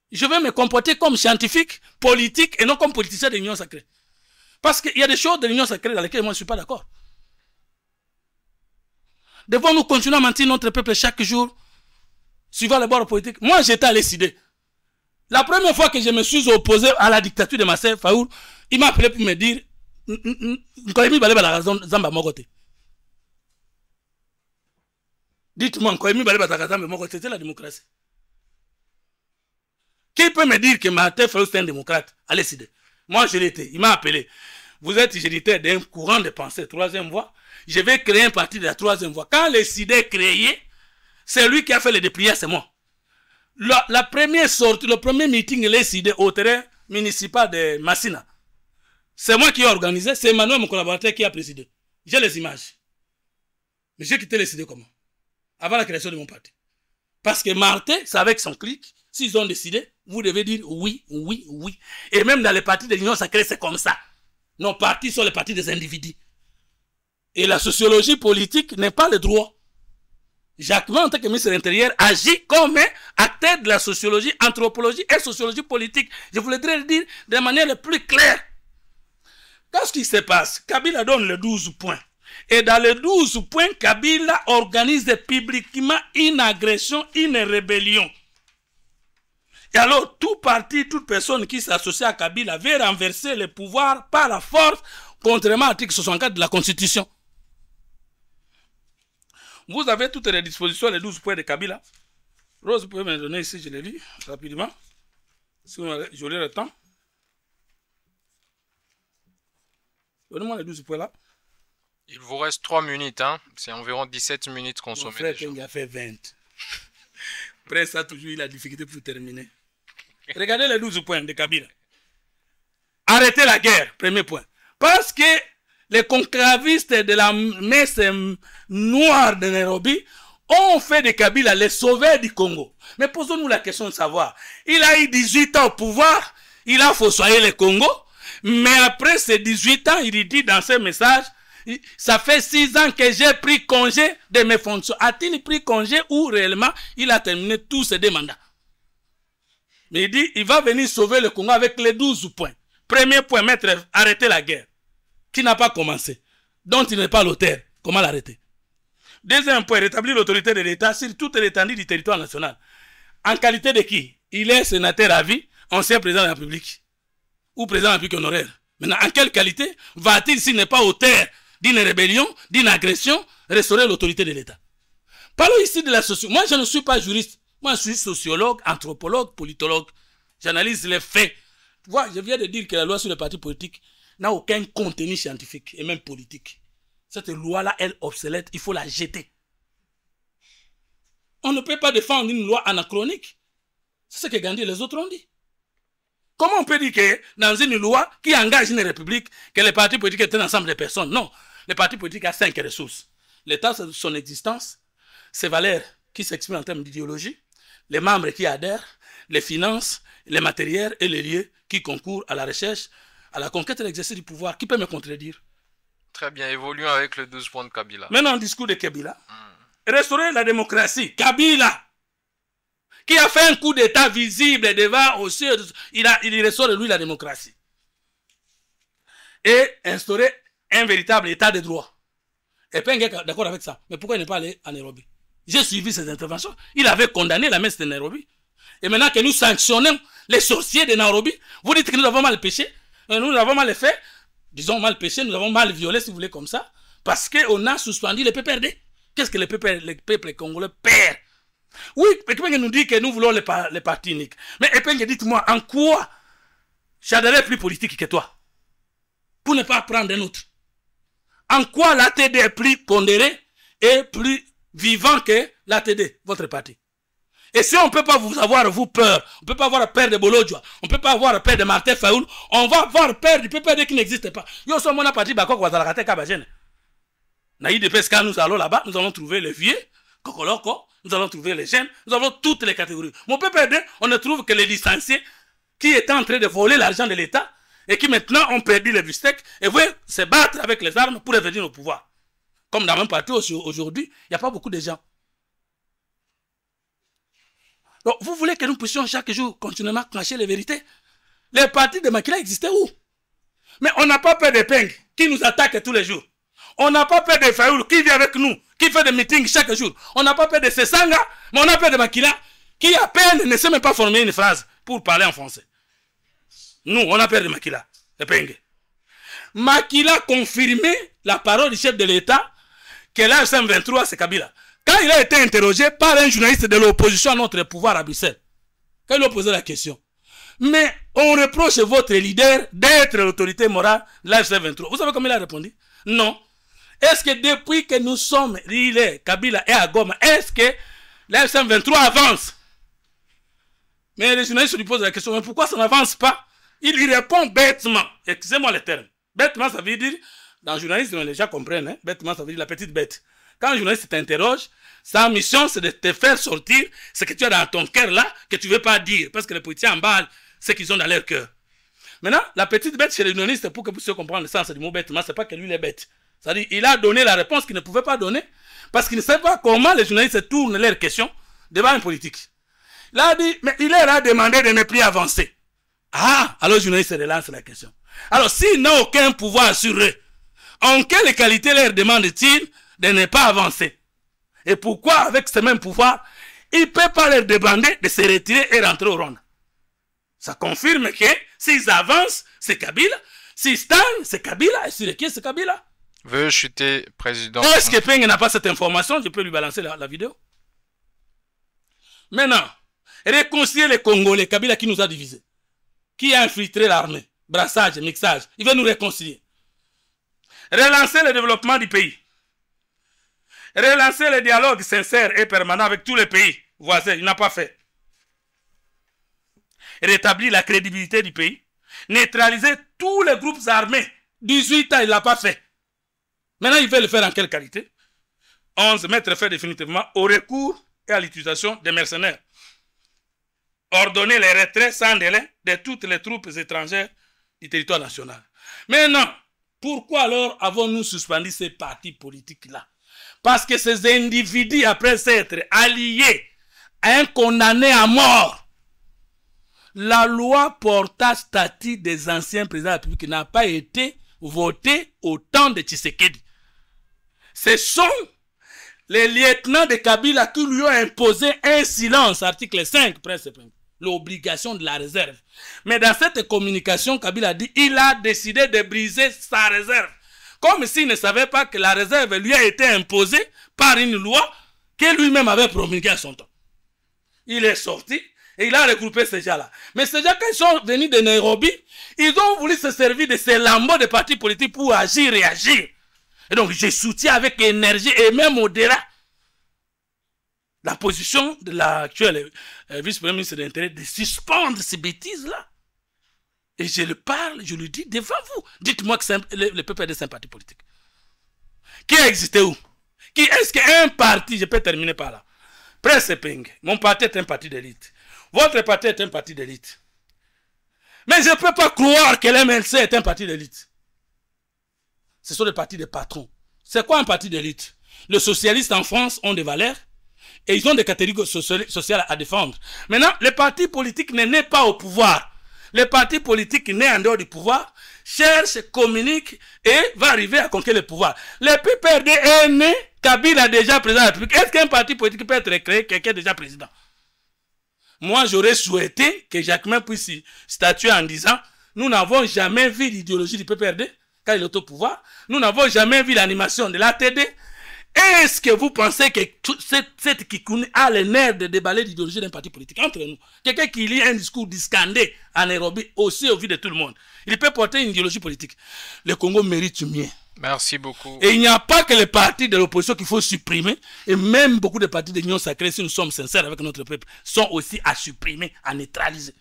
[SPEAKER 2] Je vais me comporter comme scientifique, politique et non comme politicien de l'Union sacrée. Parce qu'il y a des choses de l'Union sacrée dans lesquelles moi je ne suis pas d'accord. Devons-nous continuer à mentir notre peuple chaque jour, suivant les bords politiques? Moi, j'étais à l'ECD. La première fois que je me suis opposé à la dictature de Marcel Faoul, il m'a appelé pour me dire dites-moi, c'était la démocratie. Qui peut me dire que Martin Faoul c'est un démocrate? Allez, l'ECD. Moi, je l'étais. Il m'a appelé. Vous êtes héritier d'un courant de pensée, troisième voie. Je vais créer un parti de la troisième voie. Quand l'ECD est créé, c'est lui qui a fait les dépliants, c'est moi. La première sortie, le premier meeting de l'ECD au terrain municipal de Massina, c'est moi qui ai organisé, c'est Emmanuel, mon collaborateur, qui a présidé. J'ai les images. Mais j'ai quitté l'ECD comment? Avant la création de mon parti. Parce que Martin, c'est avec son clic, s'ils ont décidé, vous devez dire oui, oui, oui. Et même dans les partis de l'Union sacrée, c'est comme ça. Nos partis sont les partis des individus. Et la sociologie politique n'est pas le droit. Jacques May, en tant que ministre de l'Intérieur, agit comme acteur de la sociologie, anthropologie et sociologie politique. Je voudrais le dire de manière la plus claire. Qu'est-ce qui se passe? Kabila donne les 12 points. Et dans les 12 points, Kabila organise publiquement une agression, une rébellion. Et alors, tout parti, toute personne qui s'associe à Kabila veut renverser le pouvoir par la force, contrairement à l'article 64 de la Constitution. Vous avez toutes les dispositions, les 12 points de Kabila. Rose, vous pouvez me donner ici, je les lis rapidement. Si j'aurai le temps. Donnez-moi les 12 points là.
[SPEAKER 4] Il vous reste 3 minutes, hein. C'est environ 17 minutes consommées.
[SPEAKER 2] Mon frère King a fait 20. Après ça, toujours, il a difficulté pour terminer. Regardez les 12 points de Kabila. Arrêtez la guerre, premier point. Parce que les conclavistes de la messe noire de Nairobi ont fait de Kabila les sauveurs du Congo. Mais posons-nous la question de savoir. Il a eu 18 ans au pouvoir, il a fossoyé le Congo, mais après ces 18 ans, il dit dans ses messages, ça fait 6 ans que j'ai pris congé de mes fonctions. A-t-il pris congé ou réellement il a terminé tous ses deux mandats? Mais il dit, il va venir sauver le Congo avec les 12 points. Premier point, arrêter la guerre, qui n'a pas commencé, dont il n'est pas l'auteur. Comment l'arrêter? Deuxième point, rétablir l'autorité de l'État sur toute l'étendue du territoire national. En qualité de qui? Il est sénateur à vie, ancien président de la République, ou président de la République honoraire. Maintenant, en quelle qualité va-t-il, s'il n'est pas auteur d'une rébellion, d'une agression, restaurer l'autorité de l'État. Parlons ici de la sociologie. Moi, je ne suis pas juriste. Moi, je suis sociologue, anthropologue, politologue. J'analyse les faits. Tu vois, je viens de dire que la loi sur les partis politiques n'a aucun contenu scientifique et même politique. Cette loi-là, elle est obsolète. Il faut la jeter. On ne peut pas défendre une loi anachronique. C'est ce que Gandhi et les autres ont dit. Comment on peut dire que dans une loi qui engage une république, que les partis politiques étaient un ensemble de personnes? Non. Les partis politiques ont 5 ressources. L'État, c'est son existence, ses valeurs qui s'expriment en termes d'idéologie, les membres qui adhèrent, les finances, les matériels et les lieux qui concourent à la recherche, à la conquête et l'exercice du pouvoir. Qui peut me contredire?
[SPEAKER 4] Très bien, évoluons avec le 12 points de Kabila.
[SPEAKER 2] Maintenant, le discours de Kabila. Restaurer la démocratie. Kabila, qui a fait un coup d'État visible devant aussi, il restaure lui la démocratie. Et instaurer un véritable État de droit. Et puis, d'accord avec ça. Mais pourquoi il n'est pas allé à Nairobi? J'ai suivi ses interventions. Il avait condamné la messe de Nairobi. Et maintenant que nous sanctionnons les sorciers de Nairobi, vous dites que nous avons mal péché. Nous avons mal fait. Disons mal péché, nous avons mal violé, si vous voulez, comme ça. Parce qu'on a suspendu les PPRD. Qu'est-ce que les peuples congolais perdent? Oui, Epenge nous dit que nous voulons les partis uniques. Mais Epenge, dites-moi, en quoi j'adhère plus politique que toi? Pour ne pas prendre un autre. En quoi l'ATD est plus pondéré et plus vivant que l'ATD, votre parti? Et si on ne peut pas vous avoir vous peur, on ne peut pas avoir peur de Bolodjoa, on ne peut pas avoir peur de Martin Fayoul, on va avoir peur du PPRD qui n'existe pas. Yo sommes mon parti Bakok Wazalakate Kabajene. Naïd de Pesca, nous allons là-bas, nous allons trouver les vieux, Kokoloko, nous allons trouver les jeunes, nous avons toutes les catégories. Mon PPRD, on ne trouve que les licenciés qui étaient en train de voler l'argent de l'État et qui maintenant ont perdu le bistec et veulent se battre avec les armes pour revenir au pouvoir. Comme dans mon parti aujourd'hui, il n'y a pas beaucoup de gens. Donc, vous voulez que nous puissions chaque jour continuellement cacher les vérités? Les partis de Makila existaient où? Mais on n'a pas peur de Peng qui nous attaque tous les jours. On n'a pas peur de Fayoul qui vient avec nous, qui fait des meetings chaque jour. On n'a pas peur de Sesanga, mais on a peur de Makila qui à peine ne sait même pas former une phrase pour parler en français. Nous, on a peur de Makila, de Peng. Makila confirmait la parole du chef de l'État que l'AFC-M23 c'est Kabila. Quand il a été interrogé par un journaliste de l'opposition à notre pouvoir à Bruxelles, quand il a posé la question, mais on reproche votre leader d'être l'autorité morale de l'AFC-M23. Vous savez comment il a répondu? Non. Est-ce que depuis que nous sommes, Kabila et à Goma, est-ce que l'AFC-M23 avance? Mais les journalistes lui posent la question, mais pourquoi ça n'avance pas? Il y répond bêtement. Excusez-moi le terme. Bêtement, ça veut dire, dans le journalisme, les gens comprennent, hein? Bêtement, ça veut dire la petite bête. Quand un journaliste t'interroge, sa mission, c'est de te faire sortir ce que tu as dans ton cœur là, que tu ne veux pas dire, parce que les politiciens emballent ce qu'ils ont dans leur cœur. Maintenant, la petite bête chez les journalistes, pour que vous puissiez comprendre le sens du mot bêtement, ce n'est pas que lui, il est bête. C'est-à-dire, il a donné la réponse qu'il ne pouvait pas donner, parce qu'il ne sait pas comment les journalistes tournent leurs questions devant un politique. Il a dit, mais il leur a demandé de ne plus avancer. Ah, alors le journaliste relance la question. Alors, s'il n'a aucun pouvoir sur eux, en quelle qualité leur demande-t-il de ne pas avancer? Et pourquoi, avec ce même pouvoir, il ne peut pas leur demander de se retirer et rentrer au Rwanda? Ça confirme que s'ils avancent, c'est Kabila. S'ils stagnent, c'est Kabila. Et s'ils reculent, c'est Kabila.
[SPEAKER 4] Veuillez chuter, président.
[SPEAKER 2] Est-ce que Peng n'a pas cette information? Je peux lui balancer la vidéo. Maintenant, réconcilier les Congolais, Kabila qui nous a divisés, qui a infiltré l'armée, brassage, mixage, il va nous réconcilier. Relancer le développement du pays. Relancer le dialogue sincère et permanent avec tous les pays voisins, il n'a pas fait. Rétablir la crédibilité du pays. Neutraliser tous les groupes armés. 18 ans, il ne l'a pas fait. Maintenant, il veut le faire en quelle qualité? 11. Mettre fin définitivement au recours et à l'utilisation des mercenaires. Ordonner les retraits sans délai de toutes les troupes étrangères du territoire national. Maintenant, pourquoi alors avons-nous suspendu ces partis politiques-là? Parce que ces individus, après s'être alliés à un condamné à mort, la loi portant statut des anciens présidents de la République n'a pas été votée au temps de Tshisekedi. Ce sont les lieutenants de Kabila qui lui ont imposé un silence, article 5, principe, l'obligation de la réserve. Mais dans cette communication, Kabila a dit il a décidé de briser sa réserve Comme s'il ne savait pas que la réserve lui a été imposée par une loi que lui-même avait promulguée à son temps. Il est sorti et il a regroupé ces gens-là. Mais ces gens, quand ils sont venus de Nairobi, ils ont voulu se servir de ces lambeaux de partis politiques pour agir et agir. Et donc, je soutiens avec énergie et même au-delà la position de l'actuel vice-premier ministre de l'Intérieur de suspendre ces bêtises-là. Et je le parle, je le dis devant vous. Dites-moi que le PPRD, c'est un parti politique. Qui a existé où? Est-ce qu'un parti, je peux terminer par là. Presse Ping, mon parti est un parti d'élite. Votre parti est un parti d'élite. Mais je ne peux pas croire que l'MLC est un parti d'élite. Ce sont des partis de patrons. C'est quoi un parti d'élite? Les socialistes en France ont des valeurs et ils ont des catégories sociales à défendre. Maintenant, les partis politiques ne naissent pas au pouvoir. Les partis politiques nés en dehors du pouvoir cherchent, communiquent et vont arriver à conquérir le pouvoir. Le PPRD est né, Kabila a déjà président de la République. Est-ce qu'un parti politique peut être créé, quelqu'un déjà président? Moi, j'aurais souhaité que Jacquemain puisse statuer en disant nous n'avons jamais vu l'idéologie du PPRD quand il est au pouvoir. Nous n'avons jamais vu l'animation de l'ATD. Est-ce que vous pensez que cette Kikouni a le nerf de déballer l'idéologie d'un parti politique? Entre nous, quelqu'un qui lit un discours discandé à Nairobi, aussi au vu de tout le monde, il peut porter une idéologie politique. Le Congo mérite mieux.
[SPEAKER 4] Merci beaucoup.
[SPEAKER 2] Et il n'y a pas que les partis de l'opposition qu'il faut supprimer, et même beaucoup de partis de l'Union sacrée, si nous sommes sincères avec notre peuple, sont aussi à supprimer, à neutraliser.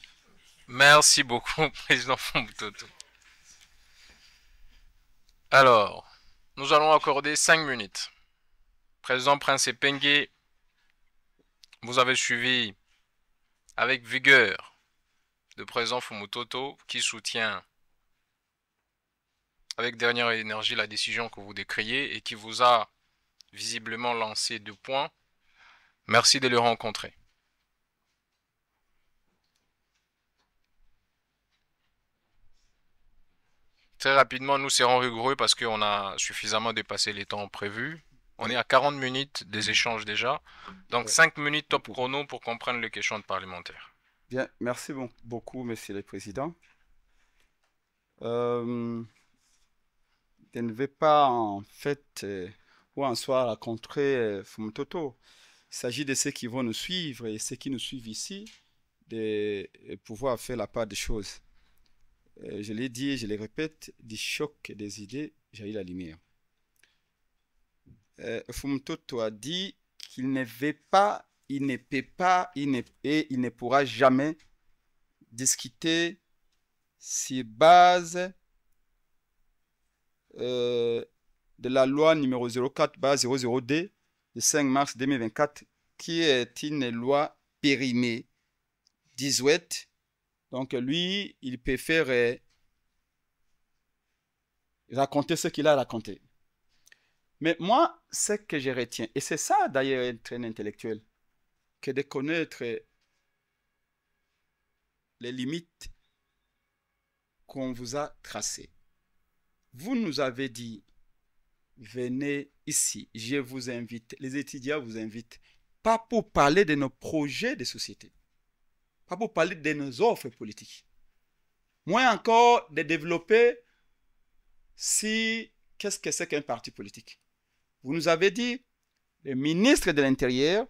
[SPEAKER 4] Merci beaucoup, Président Fumutoto. Alors, nous allons accorder 5 minutes. Président Prince Epenge, vous avez suivi avec vigueur le président Fumutoto qui soutient avec dernière énergie la décision que vous décriez et qui vous a visiblement lancé 2 points. Merci de le rencontrer. Très rapidement, nous serons rigoureux parce qu'on a suffisamment dépassé les temps prévus. On est à 40 minutes des échanges déjà. Donc 5 minutes top chrono pour comprendre les questions de parlementaires.
[SPEAKER 1] Bien, merci beaucoup, Monsieur le Président. Je ne vais pas en fait ou en soi rencontrer Fumutoto. Il s'agit de ceux qui vont nous suivre et ceux qui nous suivent ici de pouvoir faire la part des choses. Je l'ai dit et je le répète, du choc des idées jaillit la lumière. Fumutoto a dit qu'il ne veut pas, il ne peut pas, il ne pourra jamais discuter sur base de la loi numéro 04/00D du 5 mars 2024 qui est une loi périmée 18. Donc lui, il préfère raconter ce qu'il a raconté. Mais moi, ce que je retiens, et c'est ça d'ailleurs être un intellectuel, que de connaître les limites qu'on vous a tracées. Vous nous avez dit, venez ici, je vous invite, les étudiants vous invitent, pas pour parler de nos projets de société, pas pour parler de nos offres politiques, moins encore de développer si qu'est-ce que c'est qu'un parti politique. Vous nous avez dit, le ministre de l'Intérieur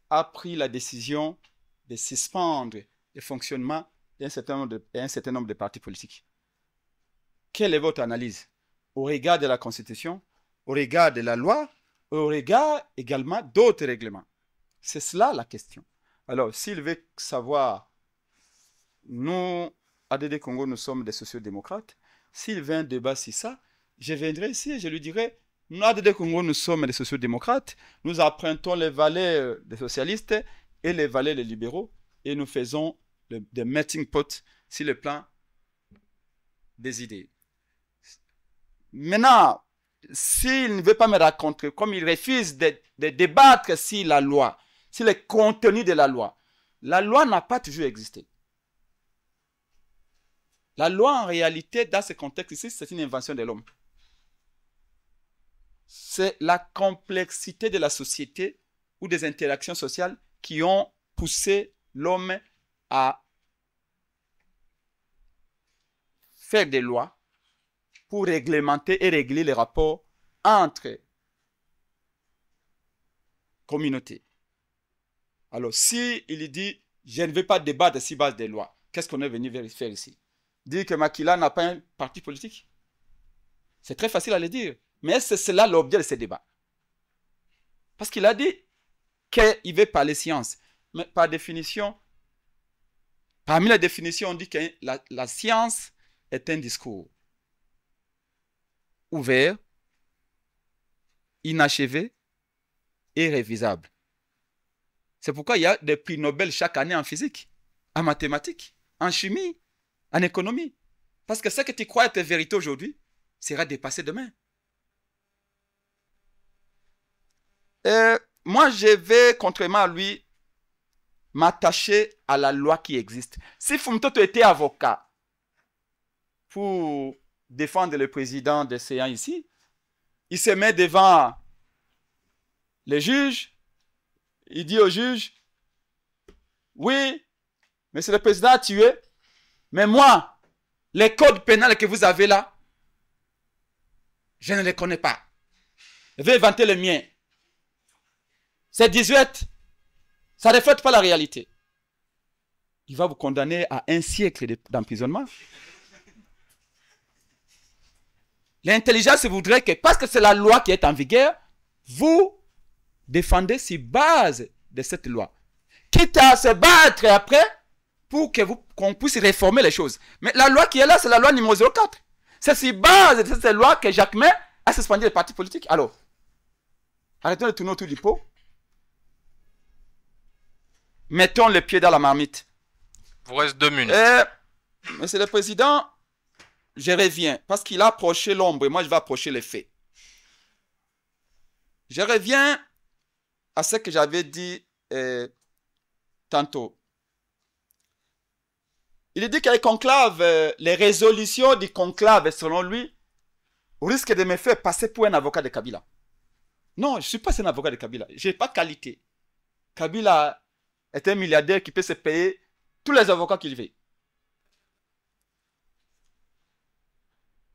[SPEAKER 1] a pris la décision de suspendre le fonctionnement d'un certain nombre de partis politiques. Quelle est votre analyse au regard de la Constitution, au regard de la loi, au regard également d'autres règlements? C'est cela la question. Alors, s'il veut savoir, nous, ADD Congo, nous sommes des sociodémocrates. S'il veut un débat sur ça, je viendrai ici et je lui dirai, nous, ADD Congo, nous sommes des sociodémocrates. Nous empruntons les valeurs des socialistes et les valeurs des libéraux et nous faisons des melting pot sur le plan des idées. Maintenant, s'il ne veut pas me raconter, comme il refuse de débattre sur la loi, sur le contenu de la loi n'a pas toujours existé. La loi, en réalité, dans ce contexte ici, c'est une invention de l'homme. C'est la complexité de la société ou des interactions sociales qui ont poussé l'homme à faire des lois pour réglementer et régler les rapports entre communautés. Alors, si il dit, je ne vais pas débattre sur base des lois, qu'est-ce qu'on est venu faire ici? Dire que Makila n'a pas un parti politique? C'est très facile à le dire. Mais c'est là l'objet de ces débats. Parce qu'il a dit qu'il veut parler science. Mais par définition, parmi les définitions, on dit que la science est un discours ouvert, inachevé et révisable. C'est pourquoi il y a des prix Nobel chaque année en physique, en mathématiques, en chimie, en économie. Parce que ce que tu crois être vérité aujourd'hui sera dépassé demain. Moi, je vais, contrairement à lui, m'attacher à la loi qui existe. Si Fumtoto était avocat pour défendre le président des séances ici, il se met devant les juges, il dit au juge, oui, monsieur le président a tué, mais moi, les codes pénals que vous avez là, je ne les connais pas. Je vais inventer le mien. C'est 18. Ça ne reflète pas la réalité. Il va vous condamner à 1 siècle d'emprisonnement. L'intelligence voudrait que, parce que c'est la loi qui est en vigueur, vous défendez sur base de cette loi. Quitte à se battre après pour qu'on puisse réformer les choses. Mais la loi qui est là, c'est la loi numéro 04. C'est sur base de cette loi que Jacquemin a suspendu les partis politiques. Alors, arrêtons de tourner autour du pot. Mettons les pieds dans la marmite.
[SPEAKER 4] Vous reste 2 minutes.
[SPEAKER 1] Monsieur le Président, je reviens. Parce qu'il a approché l'ombre et moi je vais approcher les faits. Je reviens à ce que j'avais dit tantôt. Il dit que les conclaves, les résolutions du conclave, selon lui, risquent de me faire passer pour un avocat de Kabila. Non, je ne suis pas un avocat de Kabila. Je n'ai pas de qualité. Kabila est un milliardaire qui peut se payer tous les avocats qu'il veut.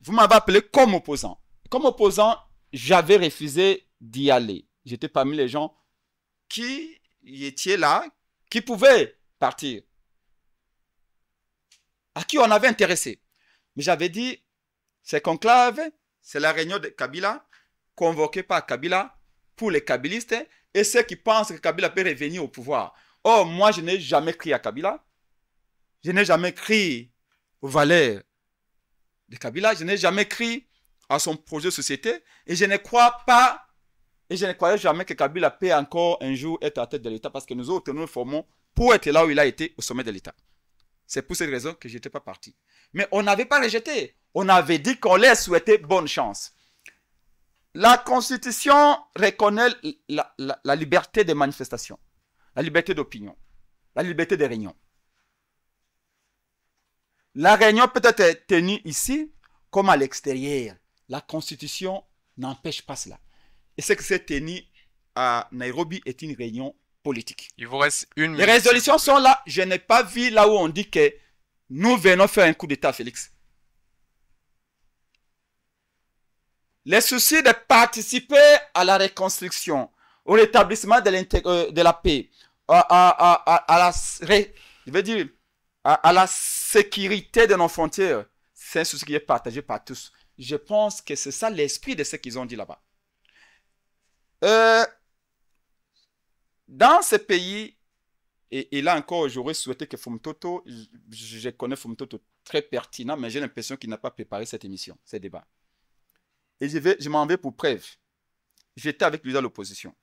[SPEAKER 1] Vous m'avez appelé comme opposant. Comme opposant, j'avais refusé d'y aller. J'étais parmi les gens qui étaient là, qui pouvaient partir, à qui on avait intéressé. Mais j'avais dit, c'est conclave, c'est la réunion de Kabila, convoquée par Kabila pour les kabylistes et ceux qui pensent que Kabila peut revenir au pouvoir. Or, moi, je n'ai jamais crié à Kabila. Je n'ai jamais crié aux valeurs de Kabila. Je n'ai jamais crié à son projet de société. Et je ne crois pas, et je ne croyais jamais que Kabila peut encore un jour être à la tête de l'État parce que nous autres, nous nous formons pour être là où il a été, au sommet de l'État. C'est pour cette raison que je n'étais pas parti. Mais on n'avait pas rejeté. On avait dit qu'on leur souhaitait bonne chance. La Constitution reconnaît la liberté de manifestation, la liberté d'opinion, la liberté de réunion. La réunion peut être tenue ici comme à l'extérieur. La Constitution n'empêche pas cela. Et ce que c'est tenu à Nairobi est une réunion politique.
[SPEAKER 4] Il vous reste 1 minute.
[SPEAKER 1] Les résolutions sont là. Je n'ai pas vu là où on dit que nous venons faire un coup d'État, Félix. Les soucis de participer à la reconstruction, au rétablissement de la paix, à la sécurité de nos frontières, c'est un souci qui est partagé par tous. Je pense que c'est ça l'esprit de ce qu'ils ont dit là-bas. Dans ce pays, et là encore, j'aurais souhaité que Fumtoto, je connais Fumtoto très pertinent, mais j'ai l'impression qu'il n'a pas préparé cette émission, ces débats. Et je m'en vais pour preuve. J'étais avec lui dans l'opposition.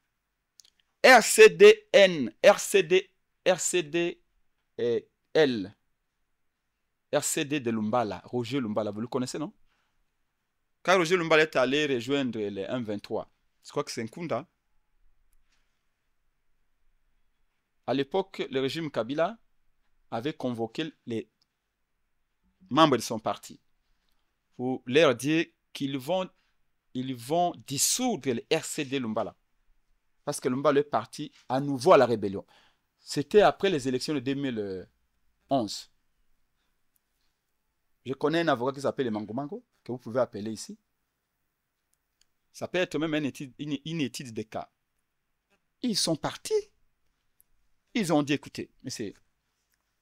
[SPEAKER 1] RCDL, RCD de Lumbala, Roger Lumbala, vous le connaissez, non? Quand Roger Lumbala est allé rejoindre les 1-23, je crois que c'est Nkunda. À l'époque, le régime Kabila avait convoqué les membres de son parti pour leur dire qu'ils vont dissoudre le RCD Lumbala. Parce que Lumbala est parti à nouveau à la rébellion. C'était après les élections de 2011. Je connais un avocat qui s'appelle Mango Mango, que vous pouvez appeler ici. Ça peut être même une étude de cas. Ils sont partis. Ils ont dit, écoutez, monsieur,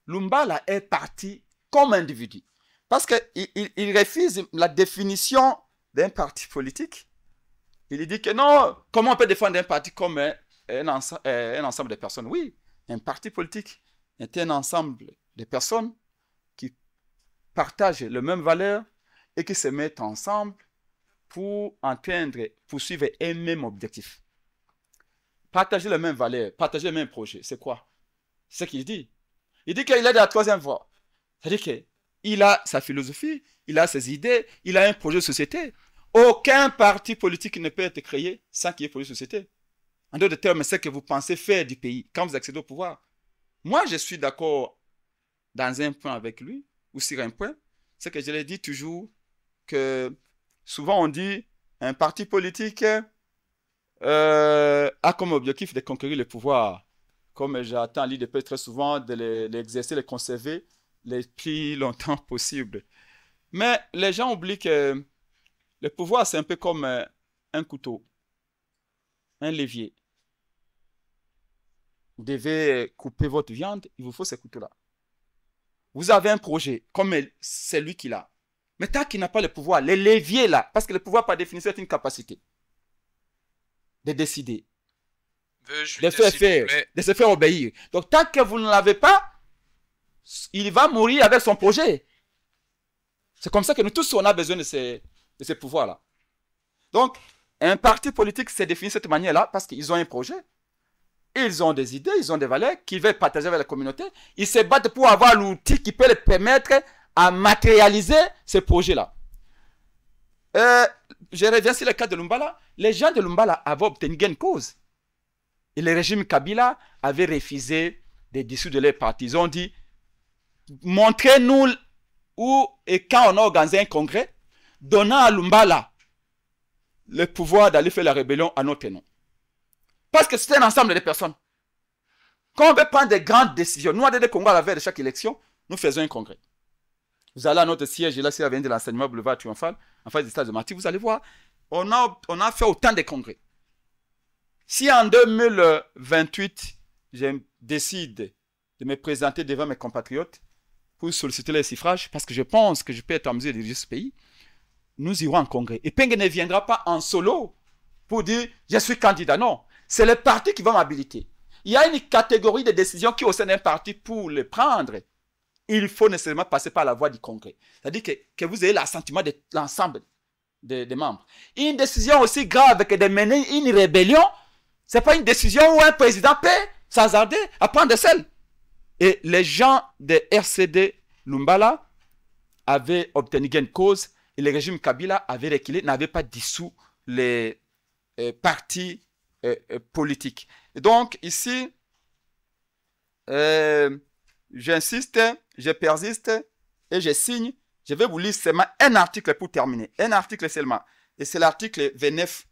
[SPEAKER 1] Lumbala est parti comme individu. Parce qu'il refuse la définition d'un parti politique. Il dit que non, comment on peut défendre un parti comme un ensemble de personnes? Oui, un parti politique est un ensemble de personnes qui partagent les mêmes valeurs et qui se mettent ensemble pour poursuivre un même objectif. Partager les mêmes valeurs, partager les mêmes projets, c'est quoi? C'est ce qu'il dit. Il dit qu'il est de la troisième voie. C'est-à-dire qu'il a sa philosophie, il a ses idées, il a un projet de société. Aucun parti politique ne peut être créé sans qu'il y ait un projet de société. En d'autres termes, c'est ce que vous pensez faire du pays quand vous accédez au pouvoir. Moi, je suis d'accord dans un point avec lui, ou sur un point, c'est que je l'ai dit toujours, que souvent on dit un parti politique a comme objectif de conquérir le pouvoir. Comme j'attends l'IDP très souvent, de l'exercer, de le conserver le plus longtemps possible. Mais les gens oublient que le pouvoir, c'est un peu comme un couteau, un levier. Vous devez couper votre viande, il vous faut ce couteau-là. Vous avez un projet, comme c'est lui qui l'a. Mais tant qu'il n'a pas le pouvoir, le levier là, parce que le pouvoir par définition est une capacité de décider, de faire faire, de se faire obéir. Donc tant que vous ne l'avez pas, il va mourir avec son projet. C'est comme ça que nous tous, on a besoin de ces pouvoirs-là. Donc, un parti politique s'est défini de cette manière-là parce qu'ils ont un projet. Ils ont des idées, ils ont des valeurs qu'ils veulent partager avec la communauté. Ils se battent pour avoir l'outil qui peut les permettre à matérialiser ces projets-là. Je reviens sur le cas de Lumbala. Les gens de Lumbala avaient obtenu gain de cause. Et le régime Kabila avait refusé de dissoudre leur parti. Ils ont dit, montrez-nous où et quand on a organisé un congrès, donnant à Lumbala le pouvoir d'aller faire la rébellion à notre nom. Parce que c'est un ensemble de personnes. Quand on veut prendre des grandes décisions, nous, à des Congo, à la veille de chaque élection, nous faisons un congrès. Vous allez à notre siège, là, si ça vient de l'enseignement boulevard Triomphal, en face du stade de Marty, vous allez voir, on a fait autant de congrès. Si en 2028, je décide de me présenter devant mes compatriotes pour solliciter les suffrages, parce que je pense que je peux être en mesure de diriger ce pays, nous irons en congrès. Et Peng ne viendra pas en solo pour dire « je suis candidat ». Non, c'est le parti qui va m'habiliter. Il y a une catégorie de décisions qui, au sein d'un parti, pour les prendre, il faut nécessairement passer par la voie du congrès. C'est-à-dire que vous ayez l'assentiment de l'ensemble des membres. Une décision aussi grave que de mener une rébellion, ce n'est pas une décision où un président peut s'hasarder à prendre seul. Et les gens de RCD Lumbala avaient obtenu gain de cause et le régime Kabila avait reculé, n'avait pas dissous les partis politiques. Et donc ici, j'insiste, je persiste et je signe. Je vais vous lire seulement un article pour terminer. Un article seulement. Et c'est l'article 29.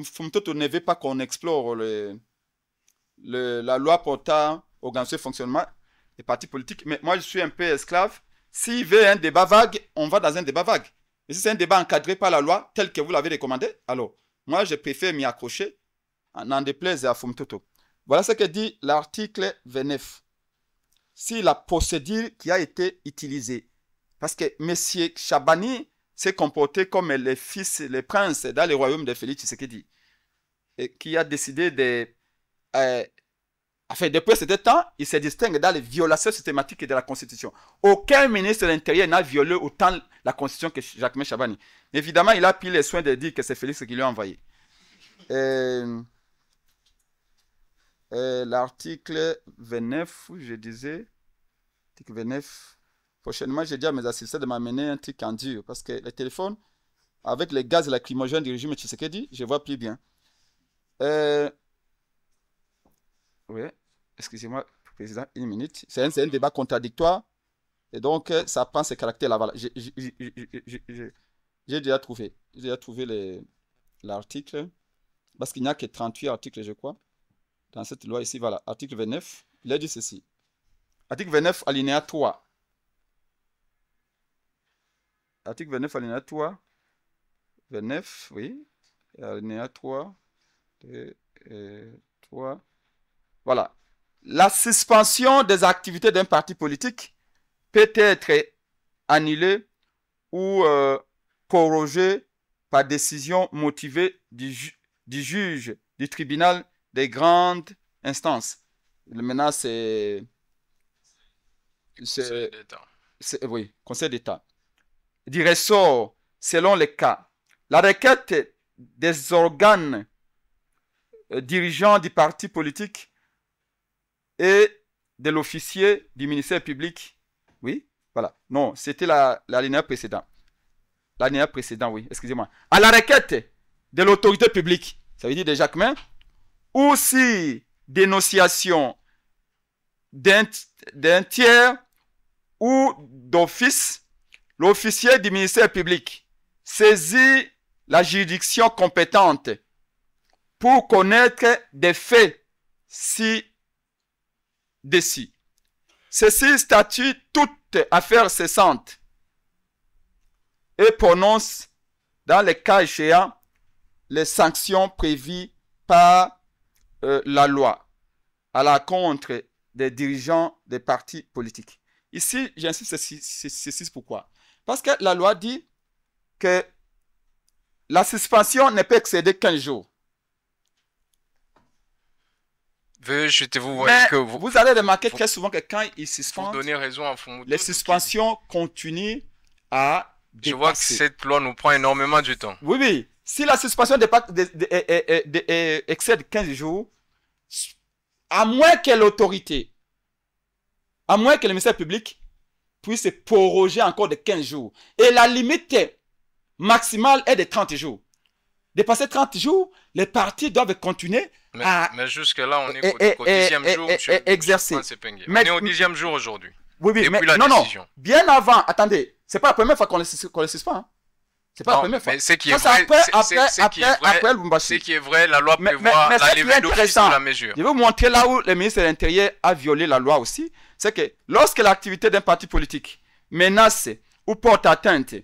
[SPEAKER 1] Fumtoto ne veut pas qu'on explore la loi portant organisation et fonctionnement des partis politiques. Mais moi, je suis un peu esclave. S'il veut un débat vague, on va dans un débat vague. Et si c'est un débat encadré par la loi, tel que vous l'avez recommandé, alors, moi, je préfère m'y accrocher, n'en déplaise à Fumtoto. Voilà ce que dit l'article 29. Si la procédure qui a été utilisée, parce que M. Chabani s'est comporté comme les fils, les princes dans le royaume de Félix Tshisekedi, et qui a décidé de... depuis ce temps, il se distingue dans les violations systématiques de la Constitution. Aucun ministre de l'Intérieur n'a violé autant la Constitution que Jacques Chabani. Évidemment, il a pris les soins de dire que c'est Félix qui lui a envoyé. L'article 29, je disais, article 29, prochainement, j'ai dit à mes assistants de m'amener un truc en dur, parce que le téléphone, avec les gaz et lacrymogènes du régime Tshisekedi, je vois plus bien. Oui, excusez-moi, président, une minute. C'est un débat contradictoire, et donc ça prend ses caractères-là. Voilà. J'ai déjà trouvé l'article, parce qu'il n'y a que 38 articles, je crois. Dans cette loi ici, voilà, article 29, il a dit ceci. Article 29, alinéa 3. article 29, alinéa 3. 29, oui. Alinéa 3. 3. Voilà. La suspension des activités d'un parti politique peut être annulée ou prorogée par décision motivée du juge du tribunal des grandes instances. Maintenant, c'est
[SPEAKER 4] Conseil d'État.
[SPEAKER 1] Oui, Conseil d'État. Du ressort selon les cas. La requête des organes dirigeants du parti politique et de l'officier du ministère public. Oui, voilà. Non, c'était l'alinéa précédent. L'alinéa précédent, oui, excusez-moi. À la requête de l'autorité publique, ça veut dire de Jacquemin, ou si dénonciation d'un tiers ou d'office, l'officier du ministère public saisit la juridiction compétente pour connaître des faits ci-dessus. Ceci statue toute affaire cessante et prononce, dans les cas échéants, les sanctions prévues par la loi à l'encontre des dirigeants des partis politiques. Ici, j'insiste, c'est pourquoi. Parce que la loi dit que la suspension ne peut excéder qu'un jour. Vous allez remarquer très souvent que quand ils suspendent,
[SPEAKER 4] donner raison à Fumoto,
[SPEAKER 1] les suspensions continuent à dépasser.
[SPEAKER 4] Je vois que cette loi nous prend énormément du temps.
[SPEAKER 1] Oui, oui. Si la suspension excède 15 jours, à moins que l'autorité, à moins que le ministère public puisse proroger encore de 15 jours. Et la limite maximale est de 30 jours. Dépasser 30 jours, les partis doivent continuer
[SPEAKER 4] mais jusque-là, on est au 10e jour.
[SPEAKER 1] Exercer.
[SPEAKER 4] On est au 10e jour aujourd'hui.
[SPEAKER 1] Oui, oui, mais non, bien avant, attendez, c'est pas la première fois qu'on le suspend. Hein. C'est pas la première fois.
[SPEAKER 4] Mais ce qui est vrai,
[SPEAKER 1] ce
[SPEAKER 4] qui est vrai, la loi prévoit la levée d'office de la mesure.
[SPEAKER 1] Je vais vous montrer là où le ministre de l'Intérieur a violé la loi aussi. C'est que lorsque l'activité d'un parti politique menace ou porte atteinte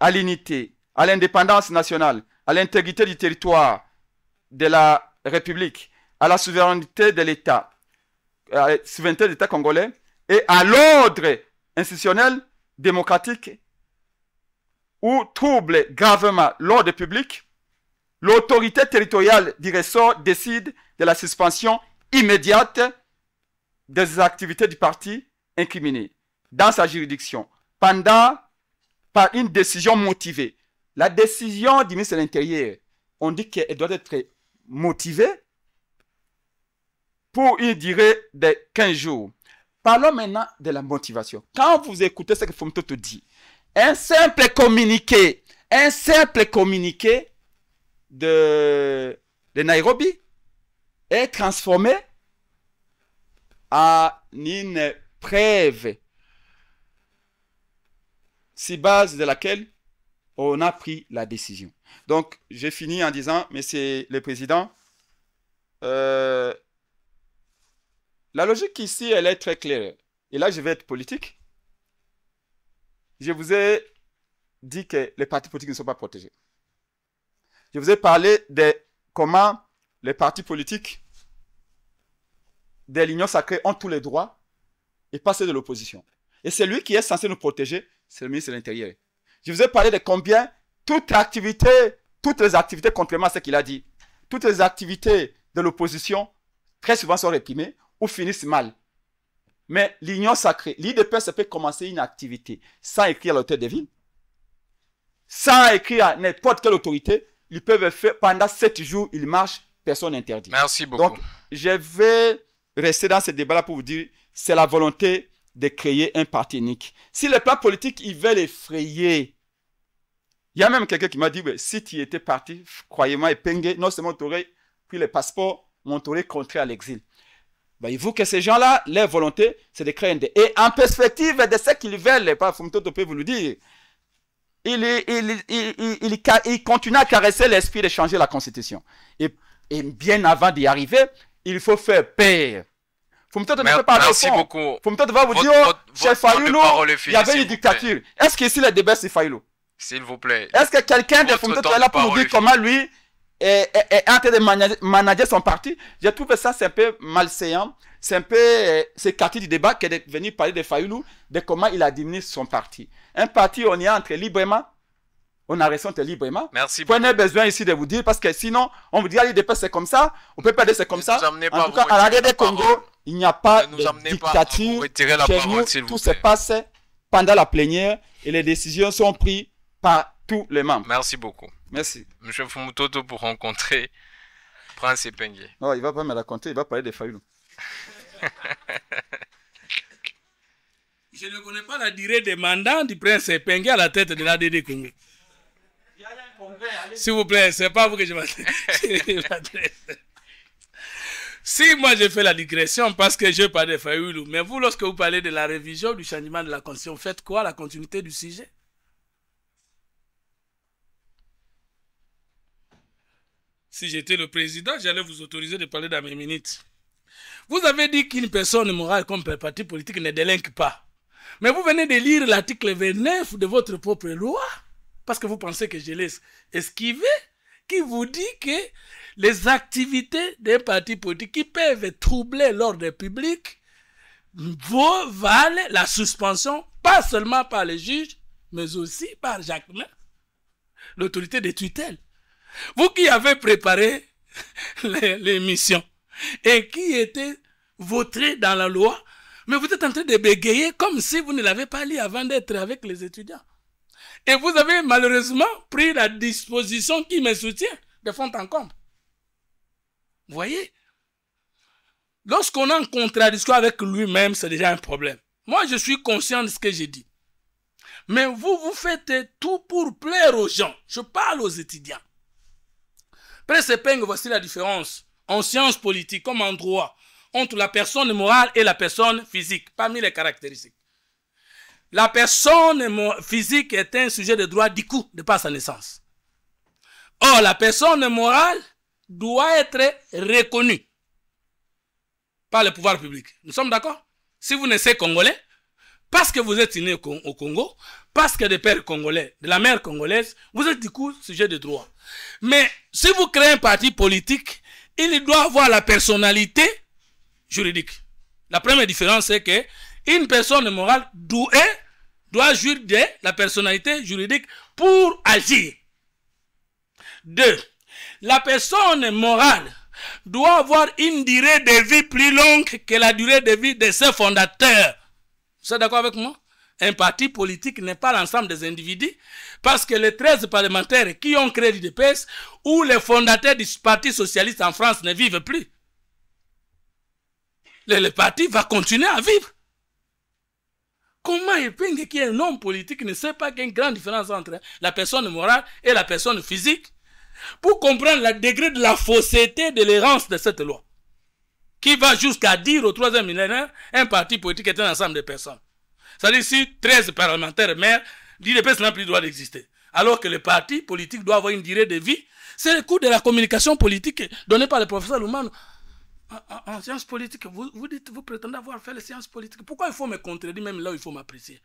[SPEAKER 1] à l'unité, à l'indépendance nationale, à l'intégrité du territoire de la République, à la souveraineté de l'État, à la souveraineté de l'État congolais et à l'ordre institutionnel démocratique ou trouble gravement l'ordre public, l'autorité territoriale du ressort décide de la suspension immédiate des activités du parti incriminé dans sa juridiction par une décision motivée. La décision du ministre de l'Intérieur, on dit qu'elle doit être motivée pour une durée de 15 jours. Parlons maintenant de la motivation. Quand vous écoutez ce que Fumoto te dit, un simple communiqué de Nairobi est transformé en une preuve sur base de laquelle on a pris la décision. Donc, j'ai fini en disant, Monsieur le Président, la logique ici, elle est très claire. Et là, je vais être politique. Je vous ai dit que les partis politiques ne sont pas protégés. Je vous ai parlé de comment les partis politiques de l'Union sacrée ont tous les droits et pas ceux de l'opposition. Et celui qui est censé nous protéger, c'est le ministre de l'Intérieur. Je vous ai parlé de combien toutes les activités, contrairement à ce qu'il a dit, toutes les activités de l'opposition, très souvent sont réprimées ou finissent mal. Mais l'Union sacrée, l'IDPS peut commencer une activité sans écrire à l'autorité des villes, sans écrire à n'importe quelle autorité. Ils peuvent faire pendant 7 jours, ils marchent, personne n'interdit.
[SPEAKER 4] Merci beaucoup.
[SPEAKER 1] Donc, je vais rester dans ce débat-là pour vous dire, c'est la volonté de créer un parti unique. Si les plans politiques, ils veulent effrayer, il y a même quelqu'un qui m'a dit, si tu étais parti, croyez-moi, épingué, non seulement tu aurais pris le passeport, mais on t'aurait contré à l'exil. Voyez-vous que ces gens-là, leur volonté, c'est de créer un... Et en perspective de ce qu'ils veulent, pas Fumoto peut vous le dire, il continue à caresser l'esprit de changer la Constitution. Et bien avant d'y arriver, il faut faire peur. Fumtoto ne peut pas aller au
[SPEAKER 4] Merci
[SPEAKER 1] fond.
[SPEAKER 4] beaucoup.
[SPEAKER 1] Fumtoto va vous dire, chez
[SPEAKER 4] votre temps de
[SPEAKER 1] Fayoulou,
[SPEAKER 4] parole est
[SPEAKER 1] il
[SPEAKER 4] fini,
[SPEAKER 1] y avait
[SPEAKER 4] s'il
[SPEAKER 1] une
[SPEAKER 4] vous plaît.
[SPEAKER 1] dictature. Est-ce qu'ici le débat c'est Fayoulou?
[SPEAKER 4] S'il vous plaît.
[SPEAKER 1] Est-ce que quelqu'un de
[SPEAKER 4] Votre
[SPEAKER 1] Fumtoto
[SPEAKER 4] temps
[SPEAKER 1] est là
[SPEAKER 4] de
[SPEAKER 1] pour nous
[SPEAKER 4] parole
[SPEAKER 1] dire
[SPEAKER 4] est
[SPEAKER 1] comment lui est en train de manager son parti? Je trouve que ça c'est un peu malséant. C'est un peu s'écarter du débat que de venir parler de Fayoulou, de comment il administre son parti. Un parti, on y entre librement, on a raison de librement.
[SPEAKER 4] Merci beaucoup.
[SPEAKER 1] Prenez besoin ici de vous dire, parce que sinon, on vous dit, l'IDP c'est comme ça, on peut pas dire c'est comme ça. En tout cas, à l'arrêt des Congo, il n'y a pas de dictature. Chez nous, tout se passe pendant la plénière et les décisions sont prises par tous les membres.
[SPEAKER 4] Merci beaucoup.
[SPEAKER 1] Merci.
[SPEAKER 4] Monsieur Fumutoto pour rencontrer Prince Epengue.
[SPEAKER 1] Non, il va pas me raconter, il va parler de Fayoulou.
[SPEAKER 2] Je ne connais pas la durée des mandats du prince Epengue à la tête de l'ADD Congo. S'il vous plaît, c'est pas vous que je m'adresse. Si moi je fais la digression parce que je parle de Fayoulou, mais vous, lorsque vous parlez de la révision du changement de la constitution, faites quoi, la continuité du sujet? Si j'étais le président, j'allais vous autoriser de parler dans mes minutes. Vous avez dit qu'une personne morale comme un parti politique ne délinque pas. Mais vous venez de lire l'article 29 de votre propre loi, parce que vous pensez que je l'ai esquivé, qui vous dit que les activités d'un parti politique qui peuvent troubler l'ordre public valent la suspension, pas seulement par les juges, mais aussi par Jacquemin, l'autorité de tutelle. Vous qui avez préparé l'émission et qui était voté dans la loi, mais vous êtes en train de bégayer comme si vous ne l'avez pas lu avant d'être avec les étudiants. Et vous avez malheureusement pris la disposition qui me soutient de fond en comble. Vous voyez? Lorsqu'on est en contradiction avec lui-même, c'est déjà un problème. Moi, je suis conscient de ce que j'ai dit. Mais vous, vous faites tout pour plaire aux gens. Je parle aux étudiants. Prince Epengue, voici la différence en sciences politiques comme en droit entre la personne morale et la personne physique, parmi les caractéristiques. La personne physique est un sujet de droit du coup, de par sa naissance. Or, la personne morale doit être reconnue par le pouvoir public. Nous sommes d'accord? Si vous naissez congolais, parce que vous êtes né au Congo, parce que des pères congolais, de la mère congolaise, vous êtes du coup sujet de droit. Mais si vous créez un parti politique, il doit avoir la personnalité juridique. La première différence, c'est que une personne morale doit jouir de la personnalité juridique pour agir. 2. La personne morale doit avoir une durée de vie plus longue que la durée de vie de ses fondateurs. Vous êtes d'accord avec moi? Un parti politique n'est pas l'ensemble des individus, parce que les 13 parlementaires qui ont créé l'UDPS ou les fondateurs du Parti socialiste en France ne vivent plus. Le parti va continuer à vivre. Comment Epengue, qui est un homme politique, ne sait pas qu'il y a une grande différence entre la personne morale et la personne physique? Pour comprendre le degré de la fausseté de l'errance de cette loi, qui va jusqu'à dire au 3e millénaire, un parti politique est un ensemble de personnes. C'est-à-dire, si 13 parlementaires maires, l'UDPS n'a plus le droit d'exister. Alors que le parti politique doit avoir une durée de vie. C'est le cours de la communication politique donné par le professeur Loumano. En sciences politiques, vous prétendez avoir fait les sciences politiques. Pourquoi il faut me contredire même là où il faut m'apprécier?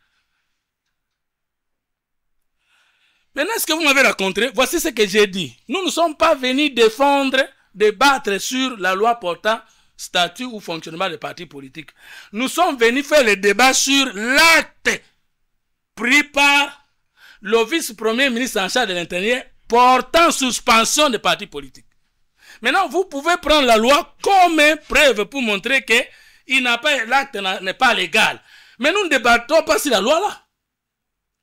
[SPEAKER 2] Maintenant, est-ce que vous m'avez raconté? Voici ce que j'ai dit. Nous ne sommes pas venus débattre sur la loi portant statut ou fonctionnement des partis politiques. Nous sommes venus faire le débat sur l'acte pris par le vice-premier ministre en charge de l'Intérieur portant suspension des partis politiques. Maintenant, vous pouvez prendre la loi comme preuve pour montrer que l'acte n'est pas légal. Mais nous ne débattons pas sur la loi là.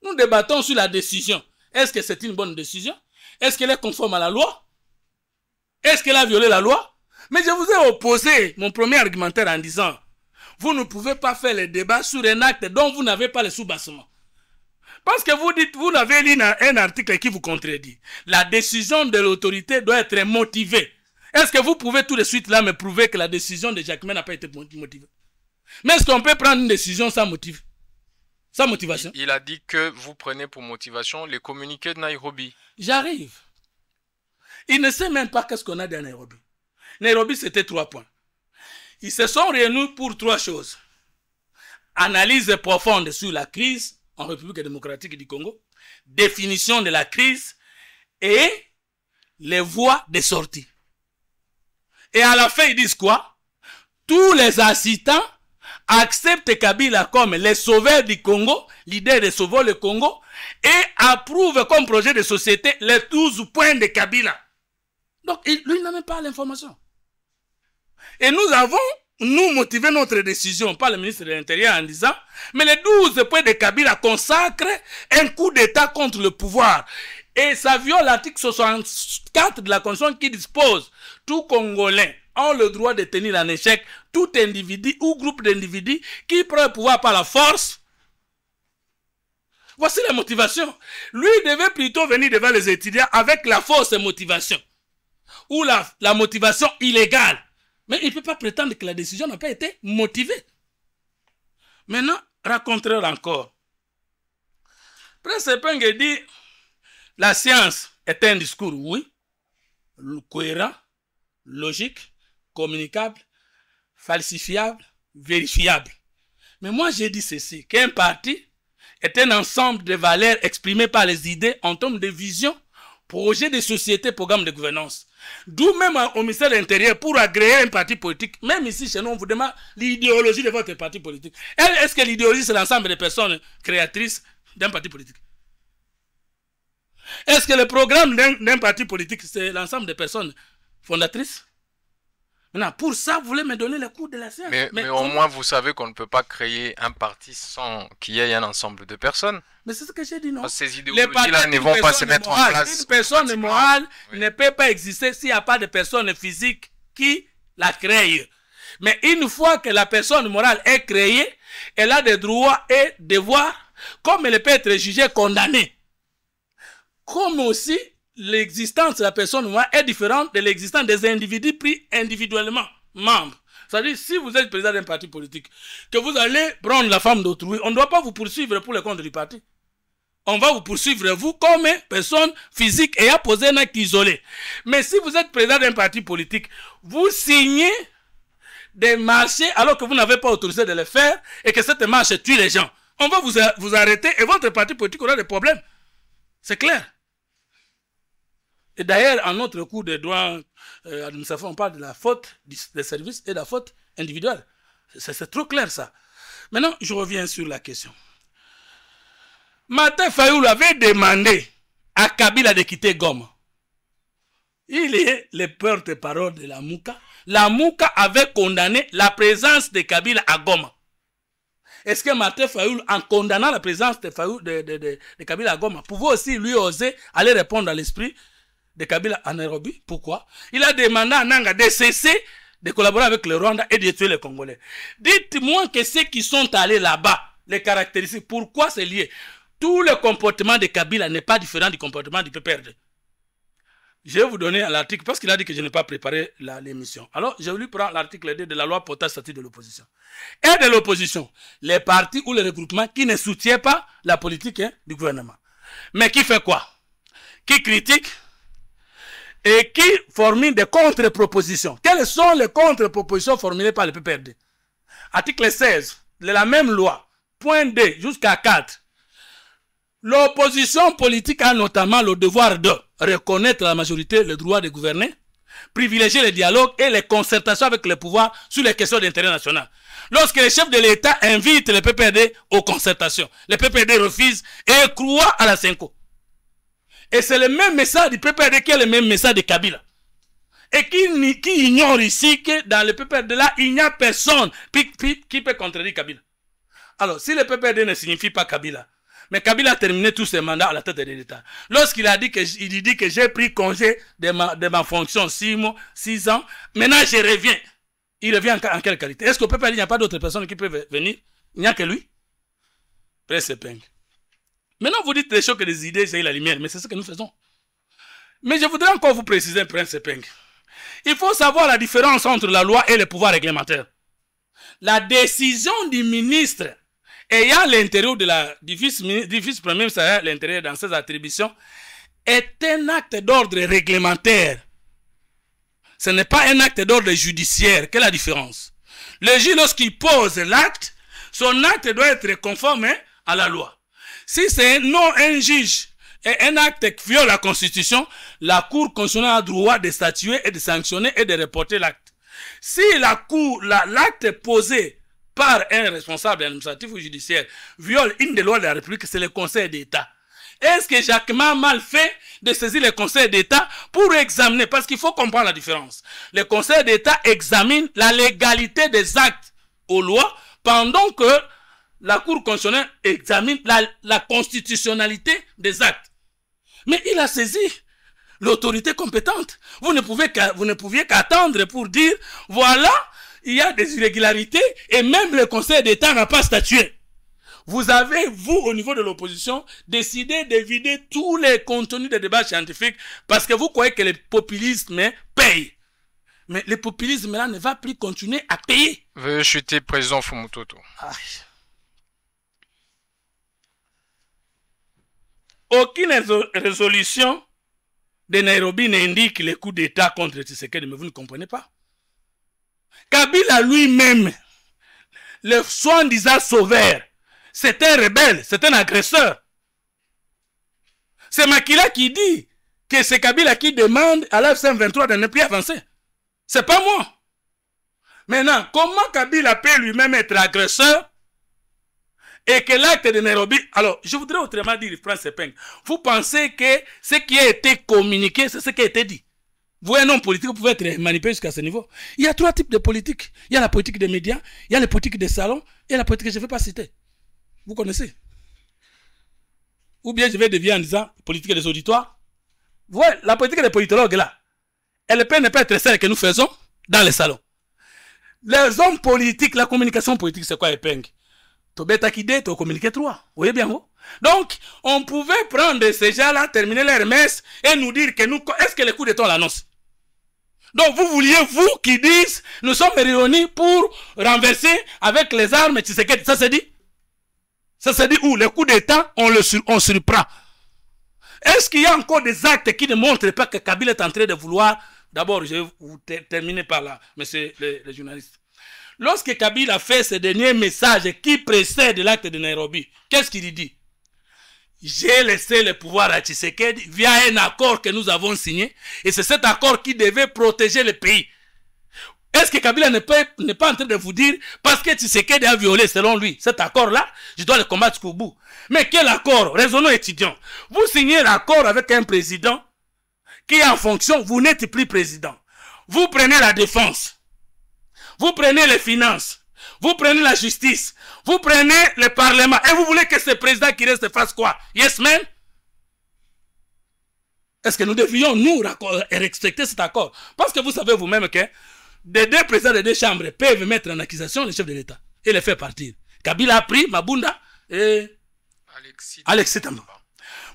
[SPEAKER 2] Nous débattons sur la décision. Est-ce que c'est une bonne décision? Est-ce qu'elle est conforme à la loi? Est-ce qu'elle a violé la loi? Mais je vous ai opposé mon premier argumentaire en disant, vous ne pouvez pas faire le débat sur un acte dont vous n'avez pas le sous-bassement. Parce que vous dites, vous avez lu un article qui vous contredit. La décision de l'autorité doit être motivée. Est-ce que vous pouvez tout de suite là me prouver que la décision de Jacquemin n'a pas été motivée? Mais est-ce qu'on peut prendre une décision sans motif? Sans motivation?
[SPEAKER 4] Il a dit que vous prenez pour motivation les communiqués de Nairobi.
[SPEAKER 2] J'arrive. Il ne sait même pas qu'est-ce qu'on a dans Nairobi. Nairobi, c'était 3 points. Ils se sont réunis pour 3 choses. Analyse profonde sur la crise en République démocratique du Congo, définition de la crise et les voies de sortie. Et à la fin, ils disent quoi? Tous les assistants acceptent Kabila comme les sauveurs du Congo, l'idée de sauver le Congo, et approuvent comme projet de société les 12 points de Kabila. Donc, lui, il n'a même pas l'information. Et nous avons, nous, motivé notre décision par le ministre de l'Intérieur en disant, mais les 12 points de Kabila consacrent un coup d'État contre le pouvoir. Et ça viole l'article 64 de la Constitution qui dispose tout Congolais ont le droit de tenir en échec tout individu ou groupe d'individus qui prend le pouvoir par la force. Voici la motivation. Lui devait plutôt venir devant les étudiants avec la fausse motivation ou la motivation illégale. Mais il ne peut pas prétendre que la décision n'a pas été motivée. Maintenant, racontez-leur encore. Prince Epenge dit la science est un discours, oui, cohérent, logique, communicable, falsifiable, vérifiable. Mais moi, j'ai dit ceci, qu'un parti est un ensemble de valeurs exprimées par les idées en termes de vision, projet de société, programme de gouvernance. D'où même au ministère de l'Intérieur, pour agréer un parti politique, même ici chez nous, on vous demande l'idéologie de votre parti politique. Est-ce que l'idéologie, c'est l'ensemble des personnes créatrices d'un parti politique? Est-ce que le programme d'un parti politique, c'est l'ensemble des personnes fondatrices? Maintenant, pour ça, vous voulez me donner le cours de la science.
[SPEAKER 4] Mais au moins, vous savez qu'on ne peut pas créer un parti sans qu'il y ait un ensemble de personnes.
[SPEAKER 2] Mais c'est ce que j'ai dit, non?
[SPEAKER 4] Parce que ces idéologies-là ne vont pas se mettre en place.
[SPEAKER 2] Une personne morale ne peut pas exister s'il n'y a pas de personne physique qui la crée. Mais une fois que la personne morale est créée, elle a des droits et devoirs, comme elle peut être jugée, condamnée. Comme aussi, l'existence de la personne morale est différente de l'existence des individus pris individuellement, membres. C'est-à-dire, si vous êtes président d'un parti politique, que vous allez prendre la femme d'autrui, on ne doit pas vous poursuivre pour le compte du parti. On va vous poursuivre, vous, comme personne physique ayant posé un acte isolé. Mais si vous êtes président d'un parti politique, vous signez des marchés alors que vous n'avez pas autorisé de le faire et que cette marche tue les gens. On va vous arrêter et votre parti politique aura des problèmes. C'est clair. Et d'ailleurs, en notre cours de droit administratif, on parle de la faute des services et de la faute individuelle. C'est trop clair ça. Maintenant, je reviens sur la question. Martin Fayoulou avait demandé à Kabila de quitter Goma. Il est le porte-parole de la Mouka. La Mouka avait condamné la présence de Kabila à Goma. Est-ce que Martin Fayoulou, en condamnant la présence de Kabila à Goma, pouvait aussi lui oser aller répondre à l'esprit de Kabila à Nairobi? Pourquoi? Il a demandé à Nanga de cesser de collaborer avec le Rwanda et de tuer les Congolais. Dites-moi que ceux qui sont allés là-bas, les caractéristiques, pourquoi c'est lié? Tout le comportement de Kabila n'est pas différent du comportement du PPRD. Je vais vous donner l'article, parce qu'il a dit que je n'ai pas préparé l'émission. Alors, je vais lui prendre l'article 2 de la loi portant statut de l'opposition. Et de l'opposition, les partis ou les regroupements qui ne soutiennent pas la politique du gouvernement. Mais qui fait quoi? Qui critique et qui formule des contre-propositions. Quelles sont les contre-propositions formulées par le PPRD? Article 16 de la même loi, point 2 jusqu'à 4. L'opposition politique a notamment le devoir de reconnaître à la majorité le droit de gouverner, privilégier le dialogue et les concertations avec le pouvoir sur les questions d'intérêt national. Lorsque le chef de l'État invite le PPRD aux concertations, le PPRD refuse et croit à la Senko. Et c'est le même message du PPRD qui est le même message de Kabila. Et qui ignore ici que dans le PPRD là, il n'y a personne qui peut contredire Kabila. Alors, si le PPRD ne signifie pas Kabila, mais Kabila a terminé tous ses mandats à la tête de l'État. Lorsqu'il a dit que j'ai pris congé de ma fonction 6 ans, maintenant je reviens. Il revient en quelle qualité? Est-ce qu'au PPRD, il n'y a pas d'autres personnes qui peuvent venir? Il n'y a que lui? Prince Epenge. Maintenant, vous dites des choses que des idées, c'est la lumière, mais c'est ce que nous faisons. Mais je voudrais encore vous préciser, Prince Epenge. Il faut savoir la différence entre la loi et le pouvoir réglementaire. La décision du ministre ayant l'intérieur du vice-premier ministre, l'intérieur dans ses attributions, est un acte d'ordre réglementaire. Ce n'est pas un acte d'ordre judiciaire. Quelle est la différence? Le juge, lorsqu'il pose l'acte, son acte doit être conforme à la loi. Si c'est non un juge et un acte qui viole la Constitution, la Cour constitutionnelle a droit de statuer et de sanctionner et de reporter l'acte. Si l'acte posé par un responsable administratif ou judiciaire viole une des lois de la République, c'est le Conseil d'État. Est-ce que Jacques a mal fait de saisir le Conseil d'État pour examiner, parce qu'il faut comprendre la différence. Le Conseil d'État examine la légalité des actes aux lois, pendant que la Cour constitutionnelle examine la constitutionnalité des actes. Mais il a saisi l'autorité compétente. Vous ne pouviez qu'attendre pour dire, voilà, il y a des irrégularités et même le Conseil d'État n'a pas statué. Vous avez, vous, au niveau de l'opposition, décidé de vider tous les contenus des débats scientifiques parce que vous croyez que le populisme paye. Mais le populisme là ne va plus continuer à payer.
[SPEAKER 4] Veuillez chuter, président Fumutoto.
[SPEAKER 2] Aucune résolution de Nairobi n'indique le coup d'État contre Tshisekedi, mais vous ne comprenez pas. Kabila lui-même, le soi-disant sauveur, c'est un rebelle, c'est un agresseur. C'est Makila qui dit que c'est Kabila qui demande à l'F-23 de ne plus avancer. C'est pas moi. Maintenant, comment Kabila peut lui-même être agresseur et que l'acte de Nairobi... Alors, je voudrais autrement dire, Frantz Ekpeng, vous pensez que ce qui a été communiqué, c'est ce qui a été dit. Vous, un homme politique, vous pouvez être manipulé jusqu'à ce niveau. Il y a trois types de politique. Il y a la politique des médias, il y a la politique des salons, et la politique que je ne vais pas citer. Vous connaissez? Ou bien je vais dévier en disant politique des auditoires. Vous voyez, la politique des politologues là, elle peut ne pas être celle que nous faisons dans les salons. Les hommes politiques, la communication politique, c'est quoi, Ekpeng? Tobeta Kide, to communiquer 3. Vous voyez bien, vous? Donc, on pouvait prendre ces gens-là, terminer leur messe et nous dire que nous, est-ce que le coup d'État on l'annonce? Donc, vous vouliez, vous, qui disent, nous sommes réunis pour renverser avec les armes Tshisekedi. Ça se dit? Ça se dit où? Le coup d'État, on surprend. Est-ce qu'il y a encore des actes qui ne montrent pas que Kabila est en train de vouloir... D'abord, je vais vous terminer par là, monsieur les journalistes. Lorsque Kabila fait ce dernier message qui précède l'acte de Nairobi, qu'est-ce qu'il dit? J'ai laissé le pouvoir à Tshisekedi via un accord que nous avons signé, et c'est cet accord qui devait protéger le pays. Est-ce que Kabila n'est pas en train de vous dire, parce que Tshisekedi a violé, selon lui, cet accord-là, je dois le combattre jusqu'au bout? Mais quel accord? Raisonnons étudiants. Vous signez l'accord avec un président qui est en fonction, vous n'êtes plus président. Vous prenez la défense, vous prenez les finances, vous prenez la justice, vous prenez le parlement, et vous voulez que ce président qui reste fasse quoi? Yes, man? Est-ce que nous devions, nous, respecter cet accord? Parce que vous savez vous-même que des deux présidents des deux chambres peuvent mettre en accusation le chef de l'État et les faire partir. Kabila a pris Mabunda et Alexis Tamba.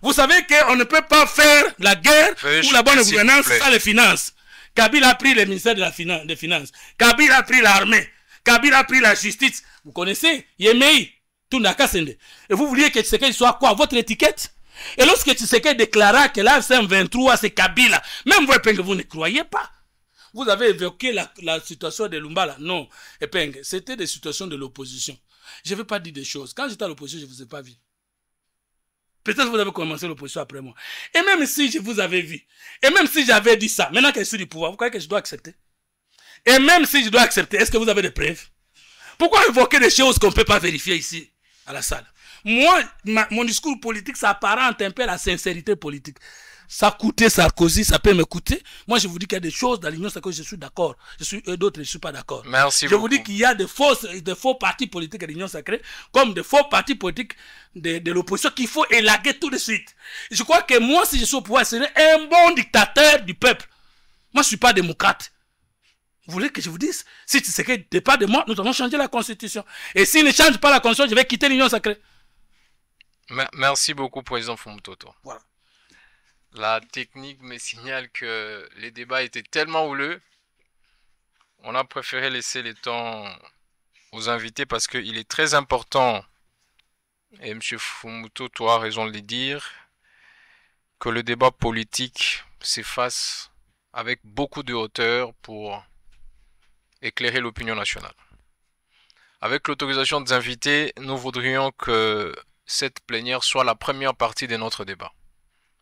[SPEAKER 2] Vous savez qu'on ne peut pas faire la guerre ou la bonne gouvernance sans les finances. Kabila a pris le ministère des Finances. Kabila a pris l'armée. Kabila a pris la justice. Vous connaissez Yemei, Tundakasende. Et vous vouliez que Tshisekedi soit quoi? Votre étiquette? Et lorsque Tshisekedi déclara que l'F-23 c'est Kabila, même vous, Ekpeng, vous ne croyez pas. Vous avez évoqué la situation de Lumbala. Non, Ekpeng, c'était des situations de l'opposition. Je ne vais pas dire des choses. Quand j'étais à l'opposition, je ne vous ai pas vu. Peut-être que vous avez commencé l'opposition après moi. Et même si je vous avais vu, et même si j'avais dit ça, maintenant que je suis du pouvoir, vous croyez que je dois accepter? Et même si je dois accepter, est-ce que vous avez des preuves? Pourquoi évoquer des choses qu'on ne peut pas vérifier ici, à la salle? Moi, mon discours politique, ça apparente un peu à la sincérité politique. Ça coûtait Sarkozy, ça peut me coûter. Moi, je vous dis qu'il y a des choses dans l'Union sacrée, je suis d'accord. D'autres, je ne suis pas d'accord.
[SPEAKER 4] Merci
[SPEAKER 2] beaucoup. Je vous dis qu'il y a des faux partis politiques de l'Union sacrée, comme des faux partis politiques de l'opposition qu'il faut élaguer tout de suite. Je crois que moi, si je suis au pouvoir, je serai un bon dictateur du peuple. Moi, je ne suis pas démocrate. Vous voulez que je vous dise? Si tu sais que n'est pas de moi, nous allons changer la Constitution. Et s'il ne change pas la Constitution, je vais quitter l'Union sacrée.
[SPEAKER 4] Merci beaucoup, président Fumutoto.
[SPEAKER 2] Voilà.
[SPEAKER 4] La technique me signale que les débats étaient tellement houleux, on a préféré laisser le temps aux invités parce qu'il est très important, et M. Fumutoto a raison de le dire, que le débat politique s'efface avec beaucoup de hauteur pour éclairer l'opinion nationale. Avec l'autorisation des invités, nous voudrions que cette plénière soit la première partie de notre débat.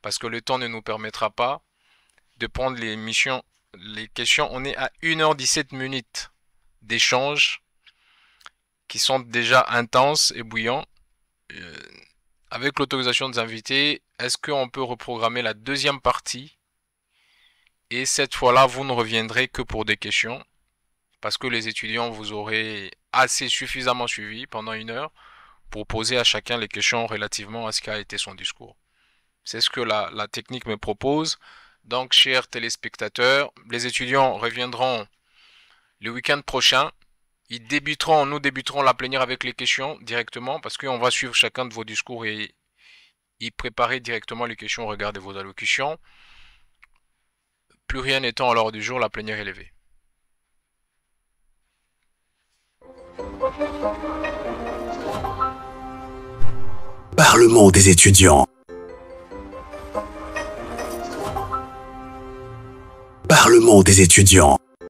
[SPEAKER 4] Parce que le temps ne nous permettra pas de prendre les questions. On est à 1h17 minutes d'échange qui sont déjà intenses et bouillants. Avec l'autorisation des invités, est-ce qu'on peut reprogrammer la deuxième partie? Et cette fois-là, vous ne reviendrez que pour des questions. Parce que les étudiants vous aurez suffisamment suivi pendant 1 heure pour poser à chacun les questions relativement à ce qu'a été son discours. C'est ce que la technique me propose. Donc, chers téléspectateurs, les étudiants reviendront le week-end prochain. Nous débuterons la plénière avec les questions directement parce qu'on va suivre chacun de vos discours et y préparer directement les questions au regard de vos allocutions. Plus rien n'étant à l'ordre du jour, la plénière est levée.
[SPEAKER 3] Parlement des étudiants. Parlement des étudiants.